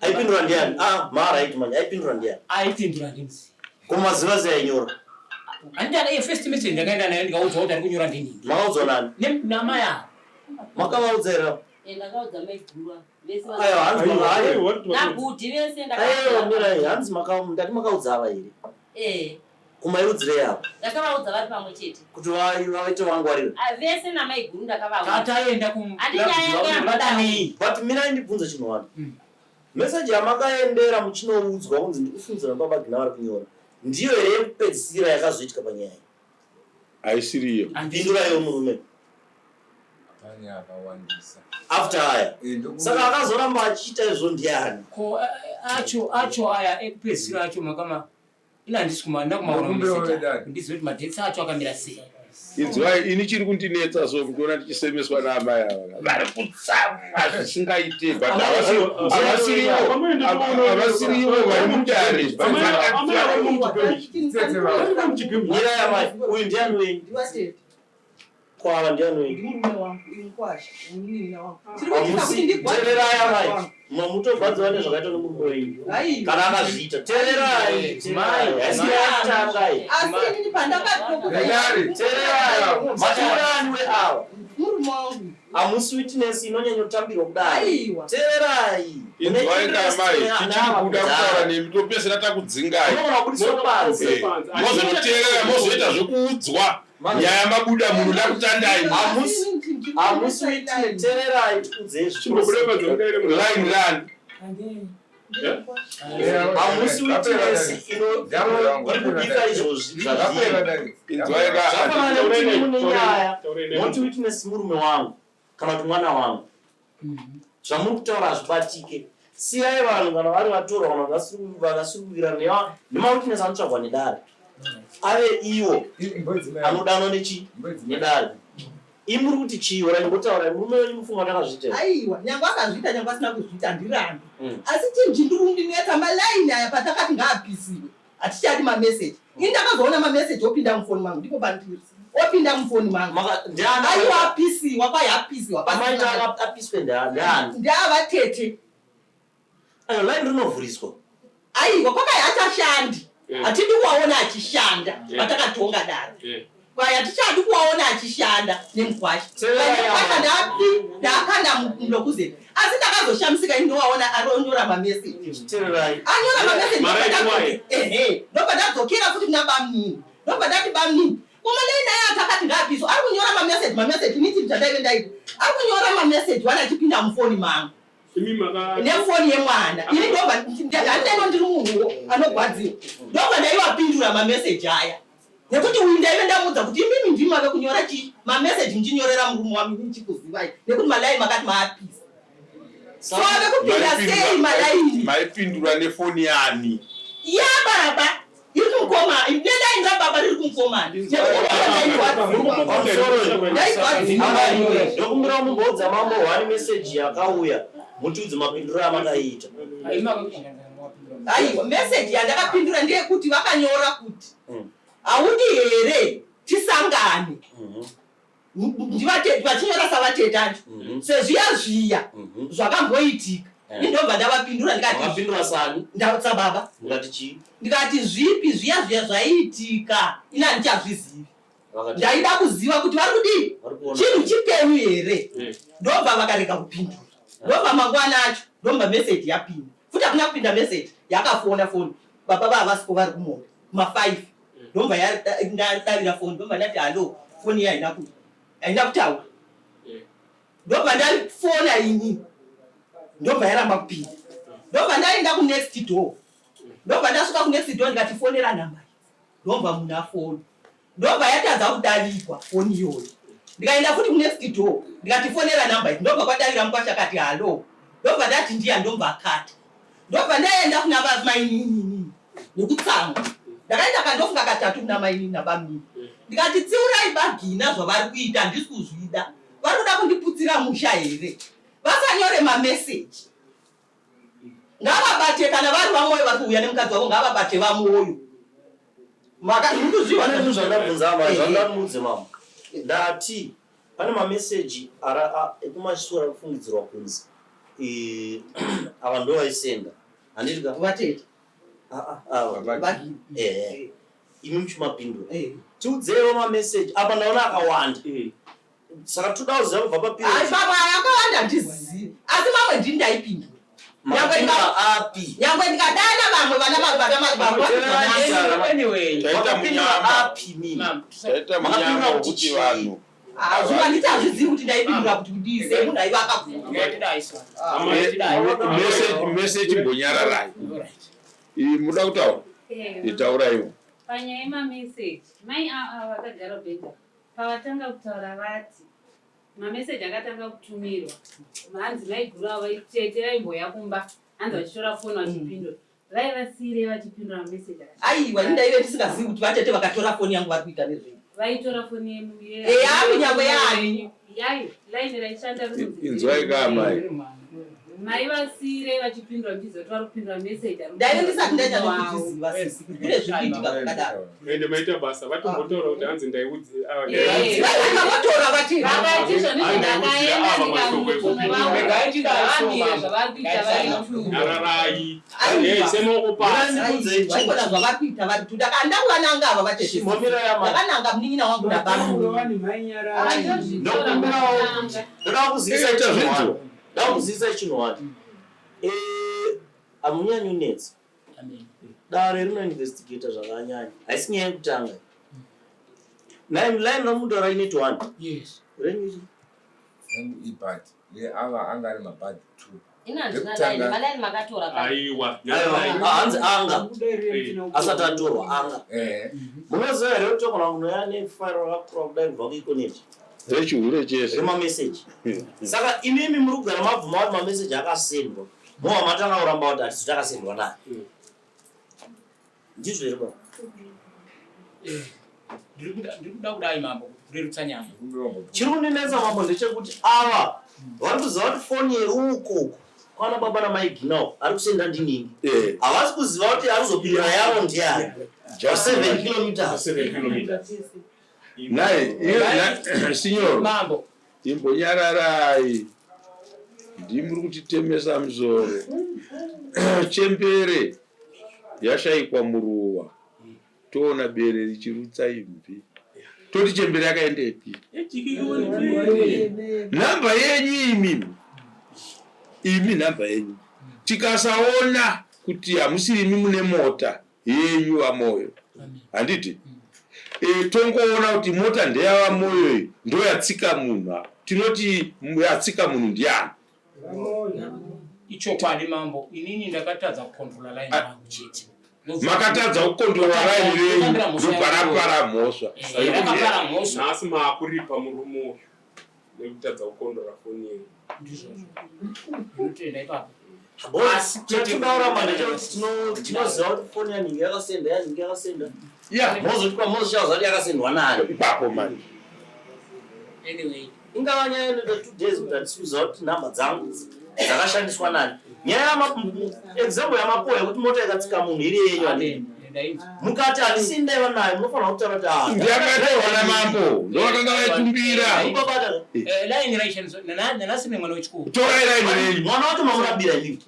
Speaker 3: Aipindura ndiani? Mara aiti manje aipindura ndiani?
Speaker 1: Aipindura ndimzi.
Speaker 3: Kumaziva sei ainyora?
Speaker 1: Andika first message ndakaenda nayo ndikaudzwa kuti ari kunyora ndini.
Speaker 3: Makaudzwa nani?
Speaker 1: Nama yavo.
Speaker 3: Makavaudza here?
Speaker 2: Ndakaudza maigurwa. Vese
Speaker 3: Ayo hanzi makayo.
Speaker 2: nabhudhi vese ndakaudza.
Speaker 3: Ayo mirai hanzi ndati makaudza ava here. Kumaiudzire yavo.
Speaker 2: Ndakavaudza vari pamwe chete.
Speaker 3: Kuti vaite vangwarira.
Speaker 2: Vese namaiguru ndakavaudza.
Speaker 1: Tataenda
Speaker 2: kumbadanei.
Speaker 3: But mirai ndibvunze chinhu wani. Meseji yamakaendera muchinoudzwa kunzi ndikufundzira baba Gina vari kunyora. Ndiyo here yekupedzisira yakazoitika panyaya.
Speaker 5: Aisiriyo.
Speaker 3: Pindura iwo murume.
Speaker 7: Pane akawandisa.
Speaker 3: After haya. Saka akazoramba achiita izvo ndiani?
Speaker 1: Ko acho aya ekupedzisira acho makama ina handisi kumaona meseji. Ndizive kuti madhetsi acho akamira sei.
Speaker 5: Idzwai ini chiri kundinetsa so kuona tichisemeswa naamai ava. Vari kutsama zvisingaite. But havasiriwo vari mundani.
Speaker 3: Nyira yamai, uyu ndiani wenyu? Kwava ndiani wenyu? Tererai amai. Mutobvadzwa nezvakaitwa nemurume wenyu. Kana akazviita. Tererai. Asiyatangai. Tererai. Maturani weava. Hamusi witness inonyanya kutambirwa kudai. Tererai.
Speaker 5: Inzwai kamai tichiri kuda kutaura nemi topesera takudzingai. Mozoteerera mozoita zvekuudzwa. Nyaya mabuda munhu da kutandai.
Speaker 3: Hamusi witness. Tererai tikudze
Speaker 5: line run.
Speaker 3: Hamusi witness inobika izvozvi zvazviri.
Speaker 5: Inzwai
Speaker 3: nyaya. Moti witness murume wangu kana kuti mwana wangu. Zvamuri kutaura zvibatike. Siyai vanhu kana vari vatorwa kana vakasungirana nemawitness anotsvagwa nedare. Ave iwo anodanwa nedare. Imuri kuti chiyo raimbotaura murume wenyu mufunga ndakazviita.
Speaker 4: Aiwa, nyangwa akazviita nyangwa asina kuzviita ndirambi. Asi chinji ndinetsa malaini aya patakati ngaapisiwe. Atichadi mameseji. Ini ndakazoona mameseji opinda mufoni mangu ndipo pandiri. Opinda mufoni mangu. Aiwa apisiwa kwayapisiwa.
Speaker 3: Pamaita apiswe ndani.
Speaker 4: Ndavatete.
Speaker 3: Ayo line rinovhuriswa.
Speaker 4: Aiwa kwakayachashandi. Atidi kuwaona achishanda. Patakatonga dare. Kwaya tichadi kuwaona achishanda nemukwashi. Ndakanda mlokuze. Asi ndakazoshamisika inowaona aronyora mameseji.
Speaker 3: Tererai.
Speaker 4: Anyora mameseji. Ndoba ndadzokera futi kuna bamnini. Ndoba ndati bamnini. Kumalaina yake akati ngapiso. Ari kunyora mameseji niti ndadaenda ipo. Ari kunyora mameseji wana chipinda mufoni mangu.
Speaker 8: imi maka
Speaker 4: nefoni yemwana ini ndomba ndandeno ndiri munhu anogwadziwa ndomba ndaiwapindura mameseji aya nekuti uyu ndaive ndamudza kuti imimi ndimi mave kunyora chii mameseji ndichinyorera murume wami ndichikuzivai nekuti malaini makati maapisa so ave kupinda sei malaini
Speaker 5: maipindura nefoni yani
Speaker 4: ya baba iri kumukoma nedainga baba riri kumukomana
Speaker 3: ndokumbira mumbodza mambo wani meseji yakauya mutiudze mapinduro amakaita.
Speaker 4: aiwa meseji yandakapindura ndeyekuti vakanyora kuti haudi here tisangane vachinyora savatete acho sezviya zvakamboitika indobva ndavapindura ndikatitsababa ndikati zvipi zviya zvaiitika ina ndichazvizivi ndaida kuziva kuti vari kudii chinhu chipenyu here ndobva vakarega kupindura ndobva mangwana acho ndomba meseji yapinda futi hakuna kupinda meseji yakafona foni baba vavasiko vari kumona kuma5 ndomba yadarira foni ndomba ndati halo foni iya haina kutaura ndomba ndafona ini ndomba yaramba kupinda ndomba ndaenda kunext door ndomba ndasvika kunext door ndikatifonera namba ndomba munhu afoni ndomba yatadza kudarikwa foni iyoyo ndikaenda futi kunext door ndikatifonera namba idzi ndomba kwadarira mukwasha akati halo ndomba ndati ndiya ndomba akati ndomba ndaenda kuna vamainini nekutsanga ndakaenda kandofunga katatu kuna mainini nabamini ndikati tsiurai bagina zvavari kuita handisi kuzvida vari kuda kundiputsira musha here vasanyore mameseji ngavabate kana vari vamwoyo vari kuuya nemukadzi wavo ngavabate vamwoyo
Speaker 3: zvandamudze mama ndati pane mameseji ekumashure ari kufungidzirwa kunzi ava ndo vaisenda handitika
Speaker 4: vatete
Speaker 3: imi muchimapindura tiudzerewo mameseji apa ndaona akawanda saka toda kuziva kubva papiriamwe
Speaker 4: akawanda ndizivi asi mamwe ndini ndaipindura nyangwe ndikadana vamwe vana zvima nditi hazvizivi kuti ndaipindura kuti kudise munhu aiva
Speaker 5: akameseji mbonyararai muda kutaura itauraiwo
Speaker 9: panyaya yemameseji mai vakagara bhedha pavatanga kutaura vati mameseji akatanga kutumirwa hanzi maiguru avo tete vaimboya kumba hanzi vachitora foni vachipindura vaivasiyire vachipindura mameseji
Speaker 4: aiwa indaive ndisingazivi kuti vatete vakatora foni yangu vari kuita nezvei
Speaker 9: vaitora foni
Speaker 4: yemunyangwe yaani
Speaker 9: yayo laini raishanda
Speaker 5: inzwaikamai
Speaker 9: mai vasiyire vachipindura ndichizoti vari kupindura meseji
Speaker 4: ndaive ndisati ndaita nekuziva sisi kune zvikuitika vakadaro
Speaker 8: ende maita basa vatombotaura kuti hanzi ndaiudze
Speaker 4: vavotora vati
Speaker 8: ararai semoko
Speaker 4: pasivaikona zvavari kuita vari kuti ndakananga ava vatete ndakananga munin'ina wangu
Speaker 3: ndakuzivisa chinhuwati hamunyanyi unetsa dare rinoinvestigata zvakanyanya haisi nyaya yekutanga line ramundu raine 1 renyuchi
Speaker 7: ibhati ava anga ari mabhati
Speaker 3: 2 hanzi anga asati atorwa anga munoziva here kuti kana munhu yane fire rakura kudai kubva kuikoneti
Speaker 5: rechihure chese
Speaker 3: remameseji saka imimi muri kugara mabvuma kuti mameseji akasendwa mova matanga kuramba kuti hatisi takasendwa naye ndizvo here baba
Speaker 1: ndiri kuda kudai mambo kurerutsa nyama
Speaker 3: chiri kundinetsa mambo ndechekuti ava vari kuziva kuti foni yeruukoko kwana baba namaiginawo ari kusenda ndiningi havasi kuziva kuti ari kuzopindira yavo ndiani 7 kilometers
Speaker 5: naye sinyoro
Speaker 1: mambo
Speaker 5: imbonyararai ndimuri kutitemesa musoro chembere yashayikwa muruwa toona bere richirutsa imvi toti chembere yakaendepi nhamba yenyu imi nhamba yenyu tikasaona kuti hamusiri imi mune mota yenyu vamoyo handiti tongoona kuti mota ndeyava moyo ndo yatsika munhu tinoti yatsika munhu ndiani
Speaker 1: ichokwadi mambo inini ndakatadza kukontrola line yangu chete.
Speaker 5: Makatadza kukontrola line yenyu ndoparapara mhosva.
Speaker 1: Yakapara mhosva.
Speaker 8: Nhasi maakuripa murumo nekutadza kukontrola foni yenyu.
Speaker 1: Ndizvo. Ndinotenda ipapo.
Speaker 3: Asi tinotaura manje tinoziva kuti foni yanhingi yakasenda.
Speaker 5: Yeah.
Speaker 3: Mozoti kwamozoshaza kuti yakasendwa nani.
Speaker 5: Ipapo manje.
Speaker 1: Anyway.
Speaker 3: Ingava nyaya inoita 2 days kuti hatisiuziva kuti nhamba dzangu dzakashandiswa nani. Nyaya example yamapoya kuti mota ikatsika munhu iri yenyu ani. Mukati handisi ndaiva nayo munofanira kutaura kuti
Speaker 5: ndiyakatewa namambo ndovakanga vaitumbira.
Speaker 1: Line relations nanasi nemwana wechikuru.
Speaker 5: Torai line renyu.
Speaker 3: Mwana wacho mamurambira lini?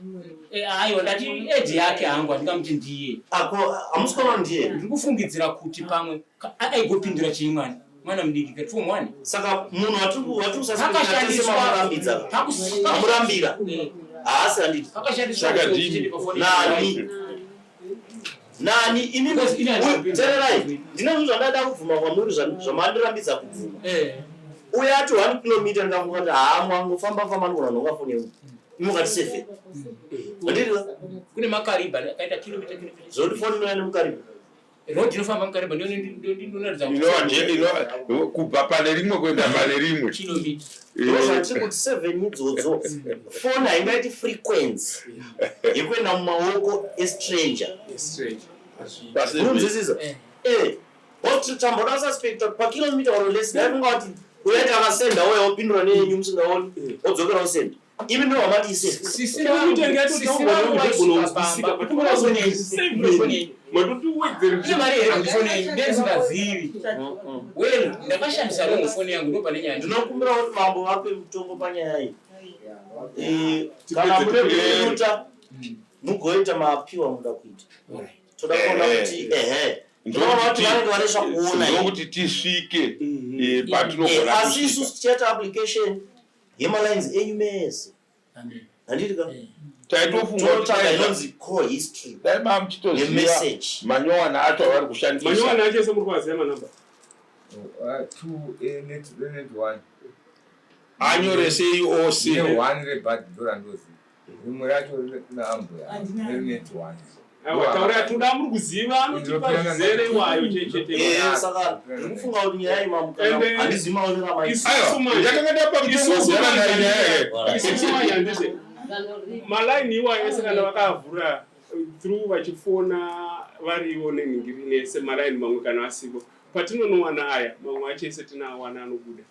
Speaker 1: Aiwa ndati age yake hangu andingamuti ndiye.
Speaker 3: Ako hamusikona ndiye.
Speaker 1: Ndiri kufungidzira kuti pamwe aigopindura chimwana. Mwana mudiki kati form 1.
Speaker 3: Saka munhu watikusashandiswa mamurambidza. Mamurambira. Asi handiti.
Speaker 1: Akashandiswa
Speaker 3: nani imimi tererai ndine zvinhu zvandada kubvuma kwamuri zvamandirambidza kubvuma. Uya ati 1 kilometer ndikafunga kuti mwangofamba ndikona ndongafoni yangu imukati 7 ndiriwa
Speaker 1: kune makariba akaita kilometer
Speaker 3: zoti foni inoenda mukariba
Speaker 1: road inofamba mukariba ndinoratidza
Speaker 5: kubva pane rimwe kuenda pane rimwe
Speaker 1: kilometer.
Speaker 3: ndozvatiri kuti 7 idzodzo foni haingaiti frequency yekuenda mumaoko estranger. Unonzwisisa? But tamboda suspect pakilomita or less ndaifunga kuti uyaita akasenda uya wopindura neyenyu musingaoni wodzokera usenda. Imi ndo wamati ise.
Speaker 1: Ndakashandisa rongo foni yangu ndo pane nyaya.
Speaker 3: Ndinokumbira kuti mambo vape mutongo panyaya iyi. Kana mude kuita mugoita maapiwa muda kuita. Toda kuona kuti
Speaker 5: ndokuti tisvike patinogona
Speaker 3: asi isusu tichaita application yemalines enyu mese handitika
Speaker 5: taitofunga
Speaker 3: inonzi core history
Speaker 5: daiba muchitoziva manyowana acho avari kushandisa.
Speaker 8: Manyowana acho ese muri kuvaziva manamba
Speaker 7: 2 net 1
Speaker 5: anyoresei ose
Speaker 7: 1 rebhadhora ndozi rimwe racho naambuya net 1
Speaker 8: taura tuda muri kuziva anotipa zere wayo chete.
Speaker 3: Saka ndikufunga kuti nyaya imamukana handizi maonera maisi.
Speaker 5: Ndakanga ndapa mutongo
Speaker 8: handise malaini iwayo ese kana vakavhura through vachifona variwo nenhingiri nese malaini mamwe kana asipo patinonowana aya mamwe acho ese tinawana anobuda.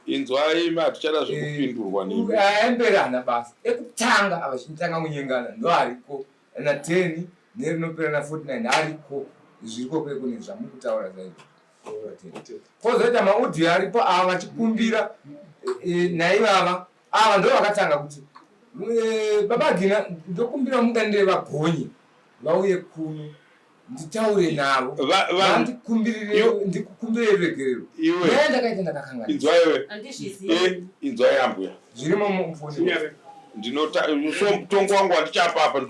Speaker 5: inzwai matichada zvekupindurwa nemi
Speaker 7: aemberana basa ekutanga avachitanga kunyengana ndo ariko na 10 nerinopera na 49 ariko zviriko kwekune zvamukutaura zaidi kozoita maudhi aripo ava vachikumbira naivava ava ndo vakatanga kuti babagina ndokumbira mungandire vagonye vauye kuno nditaure navo ndikukumbire regerero iwe ndakaita ndakakangana
Speaker 5: inzwaiwe inzwai ambuya
Speaker 7: zvirimo mufoni
Speaker 5: so mutongo wangu wandichapapa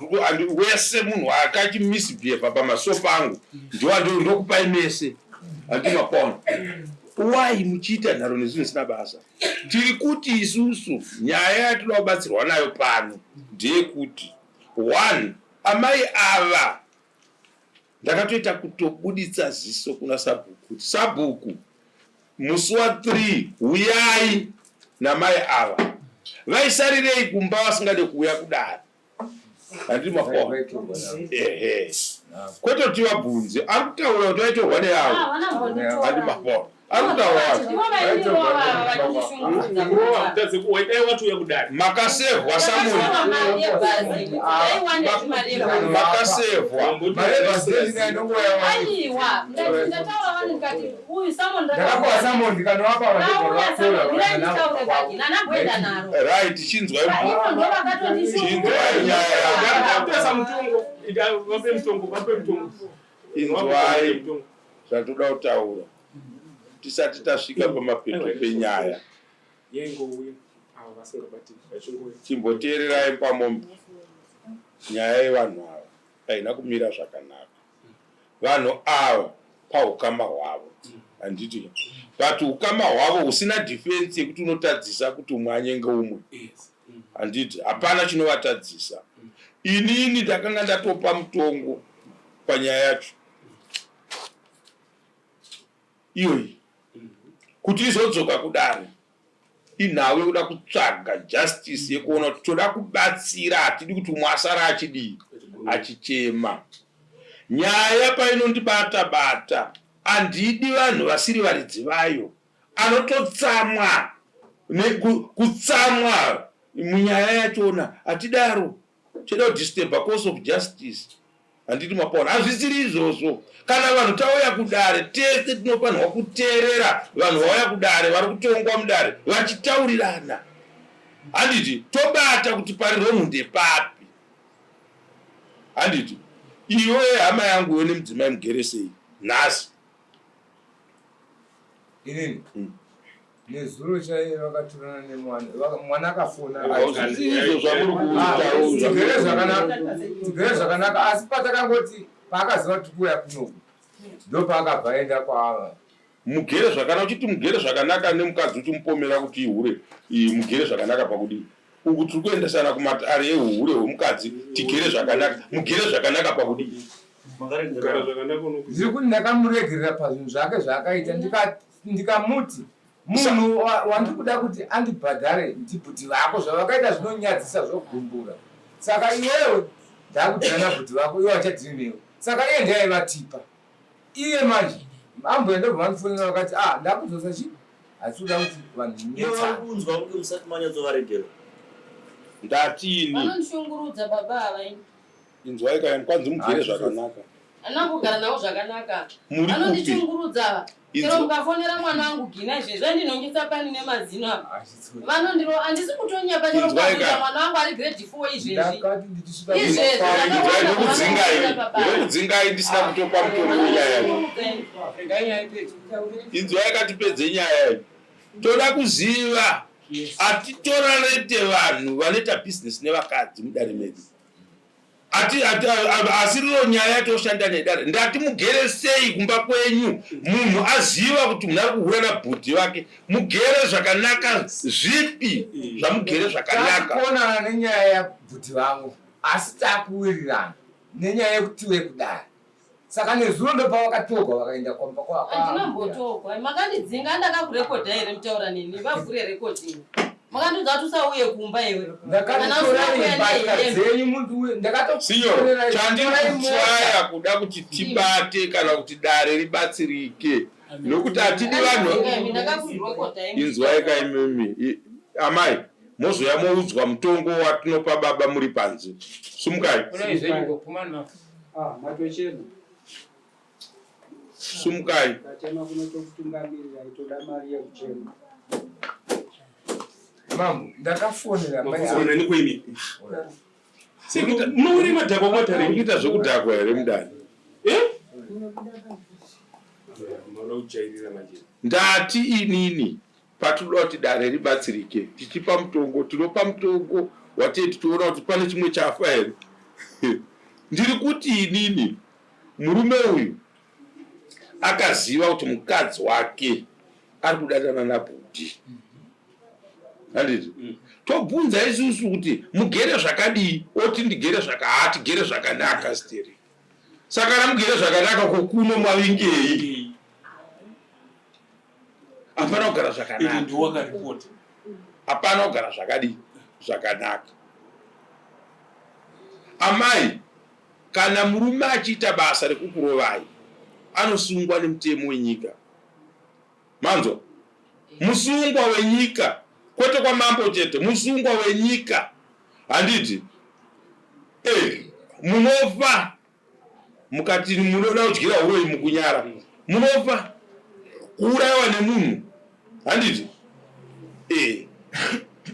Speaker 5: wese munhu akachimisbehave pamasofa angu ndokupai mese handimapona wai muchiita nharo nezvinhu zvisina basa. Tiri kuti isusu nyaya yatinoda kubatsirwa nayo pano ndeyekuti 1 amai ava ndakatoita kutobuditsa ziso kuna Sabhuku kuti Sabhuku musi wa3 uyai namai ava vaisarirei kumba vasingade kuuya kudaro handiri mapona kwete kuti vabvunze ari kutaura kuti vaitorwa neyavo handiri mapona ari kutaura makasevhwa Samoni makasevhwa right chinzwai inzwai zvatoda kutaura tisati tasvika pamapeto penyaya chimboteererai pamombe nyaya yevanhu ava haina kumira zvakanaka. Vanhu ava paukama hwavo handiti but ukama hwavo husina defense yekuti unotadzisa kuti umwe anyenge umwe handiti hapana chinovatadzisa. Inini ndakanga ndatopa mutongo panyaya yacho iyoyi kuti izodzoka kudare inhawe kuda kutsvaga justice yekuona kuti toda kubatsira, hatidi kuti mwasara achidii achichema. Nyaya painondibata handidi vanhu vasiri varidzi vayo anototsamwa nekutsamwa munyaya yachona. Hatidaro toda kudisturba course of justice, handidi mapaona. Hazvisiri izvozvo. Kana vanhu tauya kudare tese tinofanirwa kuteerera vanhu vauya kudare vari kutongwa mudare vachitaurirana. Handiti tobata kuti pari wrong ndepapi. Handiti iwe hama yangu we nemudzimai mugere sei nhasi?
Speaker 7: Inini nezuro chaiye vakatorana nemwana akafona
Speaker 5: izvo zvamuri
Speaker 7: tigere zvakanaka, asi patakangoti paakaziva kuti kuuya kunoku ndo paakabva aenda kwaava.
Speaker 5: Mugere zvakanaka, uchiti mugere zvakanaka nemukadzi uchimupomera kuti ihure mugere zvakanaka pakudii? Uku tiri kuendesana kumatare ehure hwemukadzi, tigere zvakanaka. Mugere zvakanaka pakudii?
Speaker 7: Ndiri kuti ndakamuregerera pazvinhu zvake zvaakaita ndikamuti munhu wandiri kuda kuti andibhadhare ndibhuti vako zvavakaita zvinonyadzisa zvogumbura. Saka iwewe ndakutirana bhuti vako iwe wachadhirinewo. Saka iye ndaiva iye manje amboenda bvamandifonera vakati ndakuzosa chii, asi kuda kuti vanhu
Speaker 3: unzwa kuti musati manyatsovaregera.
Speaker 5: Ndatini
Speaker 2: vanondishungurudza baba ava
Speaker 5: inzwai kaini kwanzi mugere zvakanaka.
Speaker 2: ana kugara navo zvakanaka.
Speaker 5: Muri
Speaker 2: vanondichungurudza chero mukafonera mwana wangu gina izvezvo andinongesa pani nemazino apa vanondiro handisi kutonyapa chero mukafonera mwana wangu ari grade 4 izvezvi
Speaker 5: ndokudzingai ndisina kutopa mutombo nyaya inzwai katipedze nyaya iyi. Toda kuziva atitorarete vanhu vanoita bhizinesi nevakadzi mudare medu. Asi riro nyaya toshanda nedare. Ndati mugere sei kumba kwenyu munhu aziva kuti munhu ari kuhura nabhuti wake. Mugere zvakanaka zvipi zvamugere zvakanaka?
Speaker 7: Takuonana nenyaya yabhuti vangu asi takuwirirana nenyaya yekuti we kudare. Saka nezuro ndo pavakatogwa vakaenda kwamba kwa
Speaker 2: andinambotogwa makandidzinga ndakakurekodha here mutaura neni vavhure rekodingi makandudza kuti usauye kumba iwe
Speaker 5: siyo chandinokutsvaya kuda kuti tibate kana kuti dare ribatsirike nokuti hatidi vanhu. Inzwai kaimimi amai mozoya moudzwa mutongo watinopa baba muri panze. Sumukai sumukai
Speaker 7: mambo ndakafonera
Speaker 8: munouri madhakwa mwatare
Speaker 5: mukuita zvokudhakwa here mudani? Ndati inini patinoda kuti dare ribatsirike tichipa mutongo tinopa mutongo watei tichiona kuti pane chimwe chafa here. Ndiri kuti inini murume uyu akaziva kuti mukadzi wake ari kudanana nabhuti. Handiti tobvunza isusu kuti mugere zvakadii, oti ndigere hatigere zvakanaka steri. Saka ramugere zvakanaka kokuno mavingei hapana kugara zvakanaka. Hapana kugara zvakadii zvakanaka. Amai kana murume achiita basa rekukurovai anosungwa nemutemo wenyika. Manzo musungwa wenyika kwete kwa mambo chete, musungwa wenyika. Handiti munofa mukati munoda kudyira uroyi mukunyara munofa kuurayiwa nemunhu. Handiti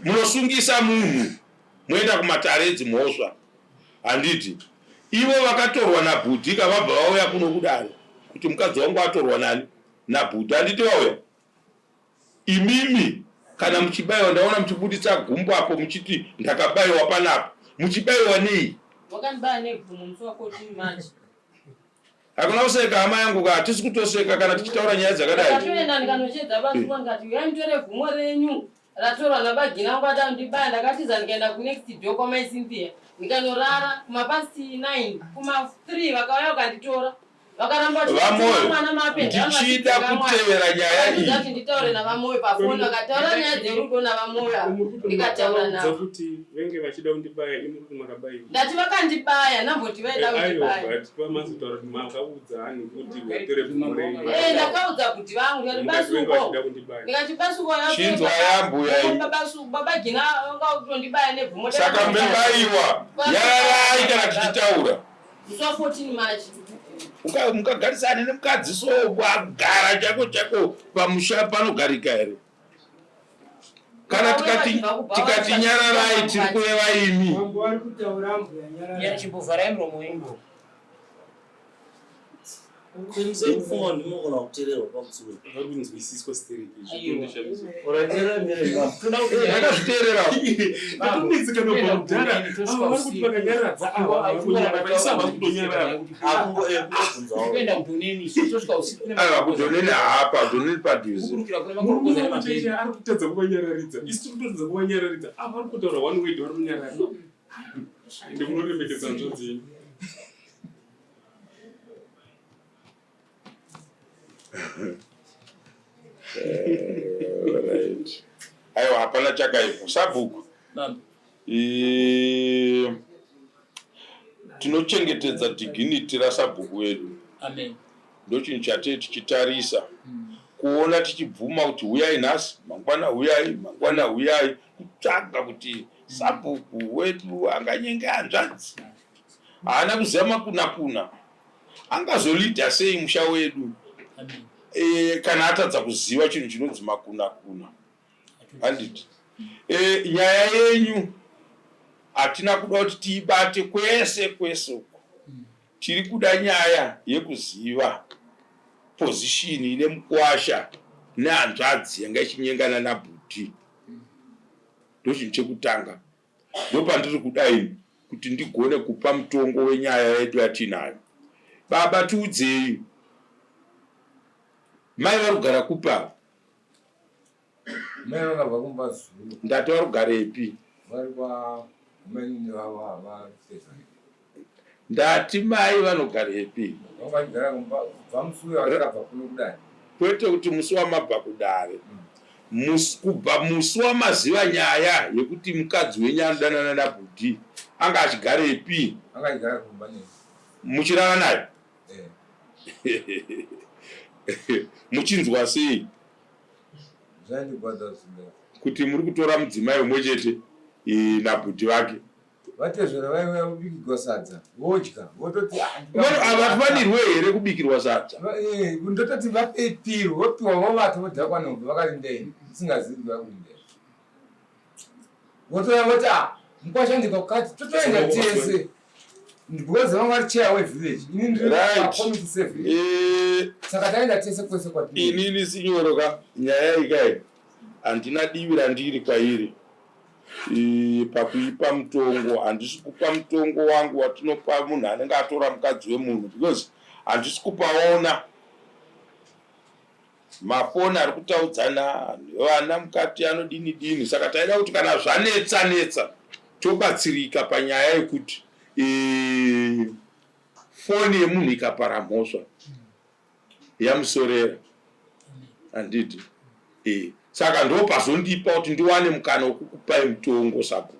Speaker 5: munosungisa munhu moenda kumatare edzimhosva. Handiti ivo vakatorwa nabhuti vabva vauya kuno kudare kuti mukadzi wangu atorwa nani nabhuti. Handiti vauya imimi kana muchibayiwa ndaona muchibuditsa gumbo apo muchiti ndakabayiwa panapo. Muchibayiwa nei?
Speaker 2: wakandibaya negumbo musi wako tiri manje.
Speaker 5: Hakuna kuseka hama yangu ka hatisi kutoseka kana tichitaura nyaya dzakadai.
Speaker 2: Ndatoenda ndikanochedza vantu ngati uyai mutore gumo renyu ratora nabagina kwada ndibaya ndakatiza ndikaenda ku next door kwa mai Cynthia ndikanorara kumapasi 9 kuma 3 vakauya vakanditora vakaramba
Speaker 5: mwana mapenda ndichida kutevera nyaya iyi
Speaker 2: ndati nditaure navamoyo pafoni vakataura nyaya dzerudo navamoyo ndikataura navo
Speaker 8: kuti venge vachida kundibaya imuri kuti makabayiwa
Speaker 2: ndati vakandibaya namboti vaida kundibaya
Speaker 8: pamazitaura kuti makaudzani kuti vatore pfumure
Speaker 2: ndakaudza kuti vangu ndikati basuko ndikati basuko
Speaker 5: chinzwa yambuya iyi
Speaker 2: baba gina vakatondibaya nebvumo
Speaker 5: saka mbebayiwa yararai kana tichitaura
Speaker 2: musi wa 14 March
Speaker 5: mukagarisane nemukadzi so wagara chako pamusha panogarika here kana tikati nyararai tiri kureva imi
Speaker 1: chimbovharai muromo wengu
Speaker 3: Mfungo ndimogona kuteererwa pamusoro.
Speaker 8: vakunzwisiswa
Speaker 5: yakazviteerera
Speaker 1: kuenda kudhoneni
Speaker 5: aiwa kudhoneni hapa kudhoneni padhuze
Speaker 8: ari kutadza kuvanyararidza isi tiri kutadza kuvanyararidza ava vari kutaura one way vari kunyarara ende munoremekedza nzvo dzenyu
Speaker 5: right. Aiwa hapana chakaipo sabhuku tinochengetedza dignity rasabhuku wedu.
Speaker 1: Amen.
Speaker 5: Ndochinhu chatei tichitarisa kuona tichibvuma kuti huyai nhasi mangwana huyai kutsvaga kuti sabhuku wedu anganyenge hanzvadzi haana kuziva makuna angazolidha sei musha wedu. Kana atadza kuziva chinhu chinonzi makuna handiti nyaya yenyu hatina kuda kuti tiibate kwese uko tiri kuda nyaya yekuziva position ine mukwasha nehanzvadzi yanga ichinyengana nabhuti. Ndochinhu chekutanga ndopandiri kuda ini kuti ndigone kupa mutongo wenyaya yedu yatinayo. Baba tiudzei mai vari kugara kupa
Speaker 7: mai vakabva kumbazulu
Speaker 5: ndati vari kugarepi
Speaker 7: vari kwamanini vava
Speaker 5: ndati mai vanogarepi
Speaker 7: vakagara kubva musuwe vakabva kuno kudai
Speaker 5: kwete kuti musi wamabva kudare kubva musi wamaziva nyaya yekuti mukadzi wenyu anodanana nabhudhi anga achigarepi
Speaker 7: anga achigara kumba neni
Speaker 5: muchirara naye muchinzwa sei
Speaker 7: zvandigwadza zvinga
Speaker 5: kuti muri kutora mudzimai umwe chete nabhudhi vake
Speaker 7: vatezvera vaiuya kubikirwa sadza vodya vototi
Speaker 5: havatifanirwe here kubikirwa sadza
Speaker 7: ndototi vapepiro vopiwa vovata vodhakwa nombe vakarindei isingazivi vakurindei votoya voti mukwashandika kukati totoenda tese because vanga vari chair wevillage ini ndiriacommunity sevillage saka taenda tese kwese kwatini
Speaker 5: inini sinyoroka nyaya ikai handina divi randiri kwairi pakuipa mutongo handisi kupa mutongo wangu watinopa munhu anenge atora mukadzi wemunhu because handisi kupaona mafoni ari kutaudzana vana mukati anodini saka taida kuti kana zvanetsa tobatsirika panyaya yekuti foni yemunhu ikapara mhosva yamusorera handiti saka ndopazondipa kuti ndiwane mukana wekukupai mutongo sapo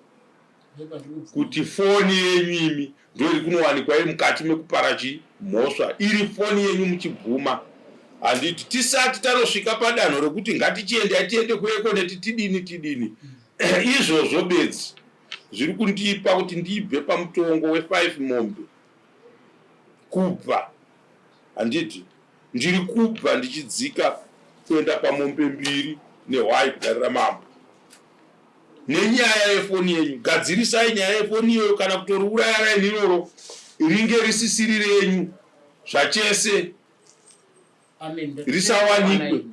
Speaker 5: kuti foni yenyu imi ndori kunowanikwa iri mukati mekupara mhosva iri foni yenyu muchibvuma handiti tisati tanosvika padanho rokuti ngatichiende kuyeko neti tidini izvozvo bedzi zviri kundipa kuti ndibve pamutongo we5 mombe kubva handiti ndiri kubva ndichidzika kuenda pamombe 2 nehwai kudarira mambo nenyaya yefoni yenyu. Gadzirisai nyaya yefoni iyoyo kana kutori urayarai niroro ringe risisiri renyu zvachese risawanikwe.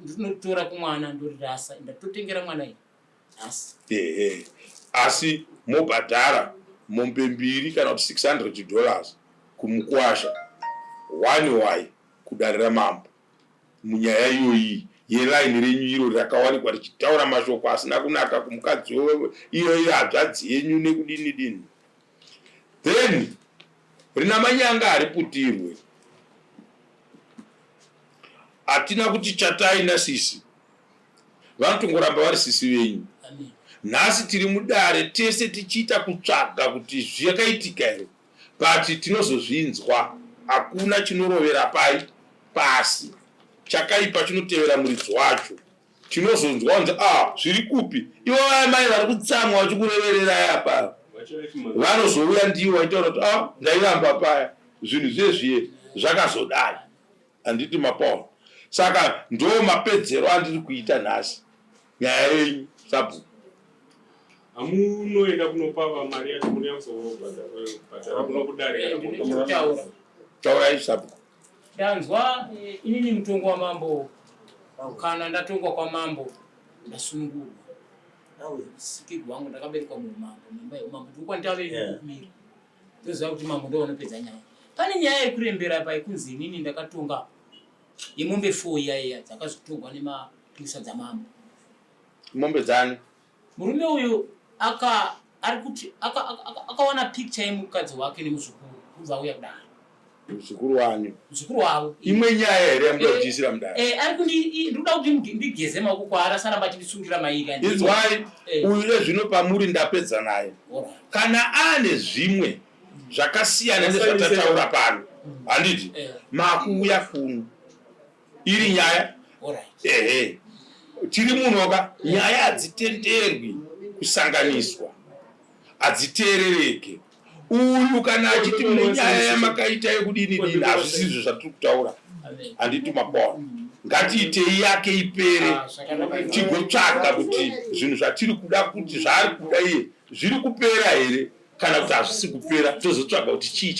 Speaker 1: Ndinotora kumwana ndorirasa ndatotengera mwana iyi
Speaker 5: asi mobhadhara mombe 2 kana kuti $600 kumukwasha 1 wai kudarira mambo munyaya iyoyi yeraini renyu iro rakawanikwa richitaura mashoko asina kunaka kumukadzi iyo hanzvadzi yenyu nekudini. Then rina manyanga hariputirwe. Hatina kuti chataina sisi vanotongoramba vari sisi venyu. Nhasi tiri mudare tese tichiita kutsvaga kuti zvakaitika here, but tinozozvinzwa. Hakuna chinorovera pasi, chakaipa chinotevera muridzi wacho. Tinozonzwa kunzi zviri kupi, ivo mai vari kutsamwa vachikurevererai apa vanozouya ndiwo vaitaura kuti ndairamba paya, zvinhu zvezviye zvakazodai. Handiti Mapaul. Saka ndo mapedzero andiri kuita nhasi nyaya yenyu sabhuku.
Speaker 8: Hamunoenda kunopa mari yacho muri yakuzobhadhara kuno kudare.
Speaker 5: Taurai sabhuku.
Speaker 1: Ndanzwa inini mutongo wa mambo kana ndatongwa kwa mambo ndasungurwa. Nawe sikirwa wangu ndakaberekwa mu mambo. Mimba ya mambo tukwa ndawe kumira. Toziva kuti mambo ndo unopedza nyaya. Pane nyaya yekurembera pa ikunzi inini ndakatonga imombe 4 yaya dzakazotongwa nemapisa dzamambo.
Speaker 5: Mombe dzani?
Speaker 1: Murume uyu akawana picture yemukadzi wake nemuzukuru kubva uya kudaro.
Speaker 5: Muzukuru wanyu?
Speaker 1: Muzukuru wavo.
Speaker 5: Imwe nyaya here yamuda kutisira mudaro?
Speaker 1: Ndikuda kuti ndigeze maoko kwaari asaramba achitisungira mairi.
Speaker 5: Izwai, uyu zvino pamuri ndapedza naye. Kana ane zvimwe zvakasiyana nezvatataura pano, handiti makuuya kuno iri nyaya. Tiri munoka nyaya hadzitenderwi kusanganiswa, hadziteerereke. Uyu kana achiti mune nyaya yamakaita yekudini hazvisizvo zvatiri kutaura. Handiti Mapaul. Ngatiitei yake ipere tigotsvaga kuti zvinhu zvatiri kuda kuti zvaari kuda iye zviri kupera here kana kuti hazvisi kupera, tozotsvaga kuti chii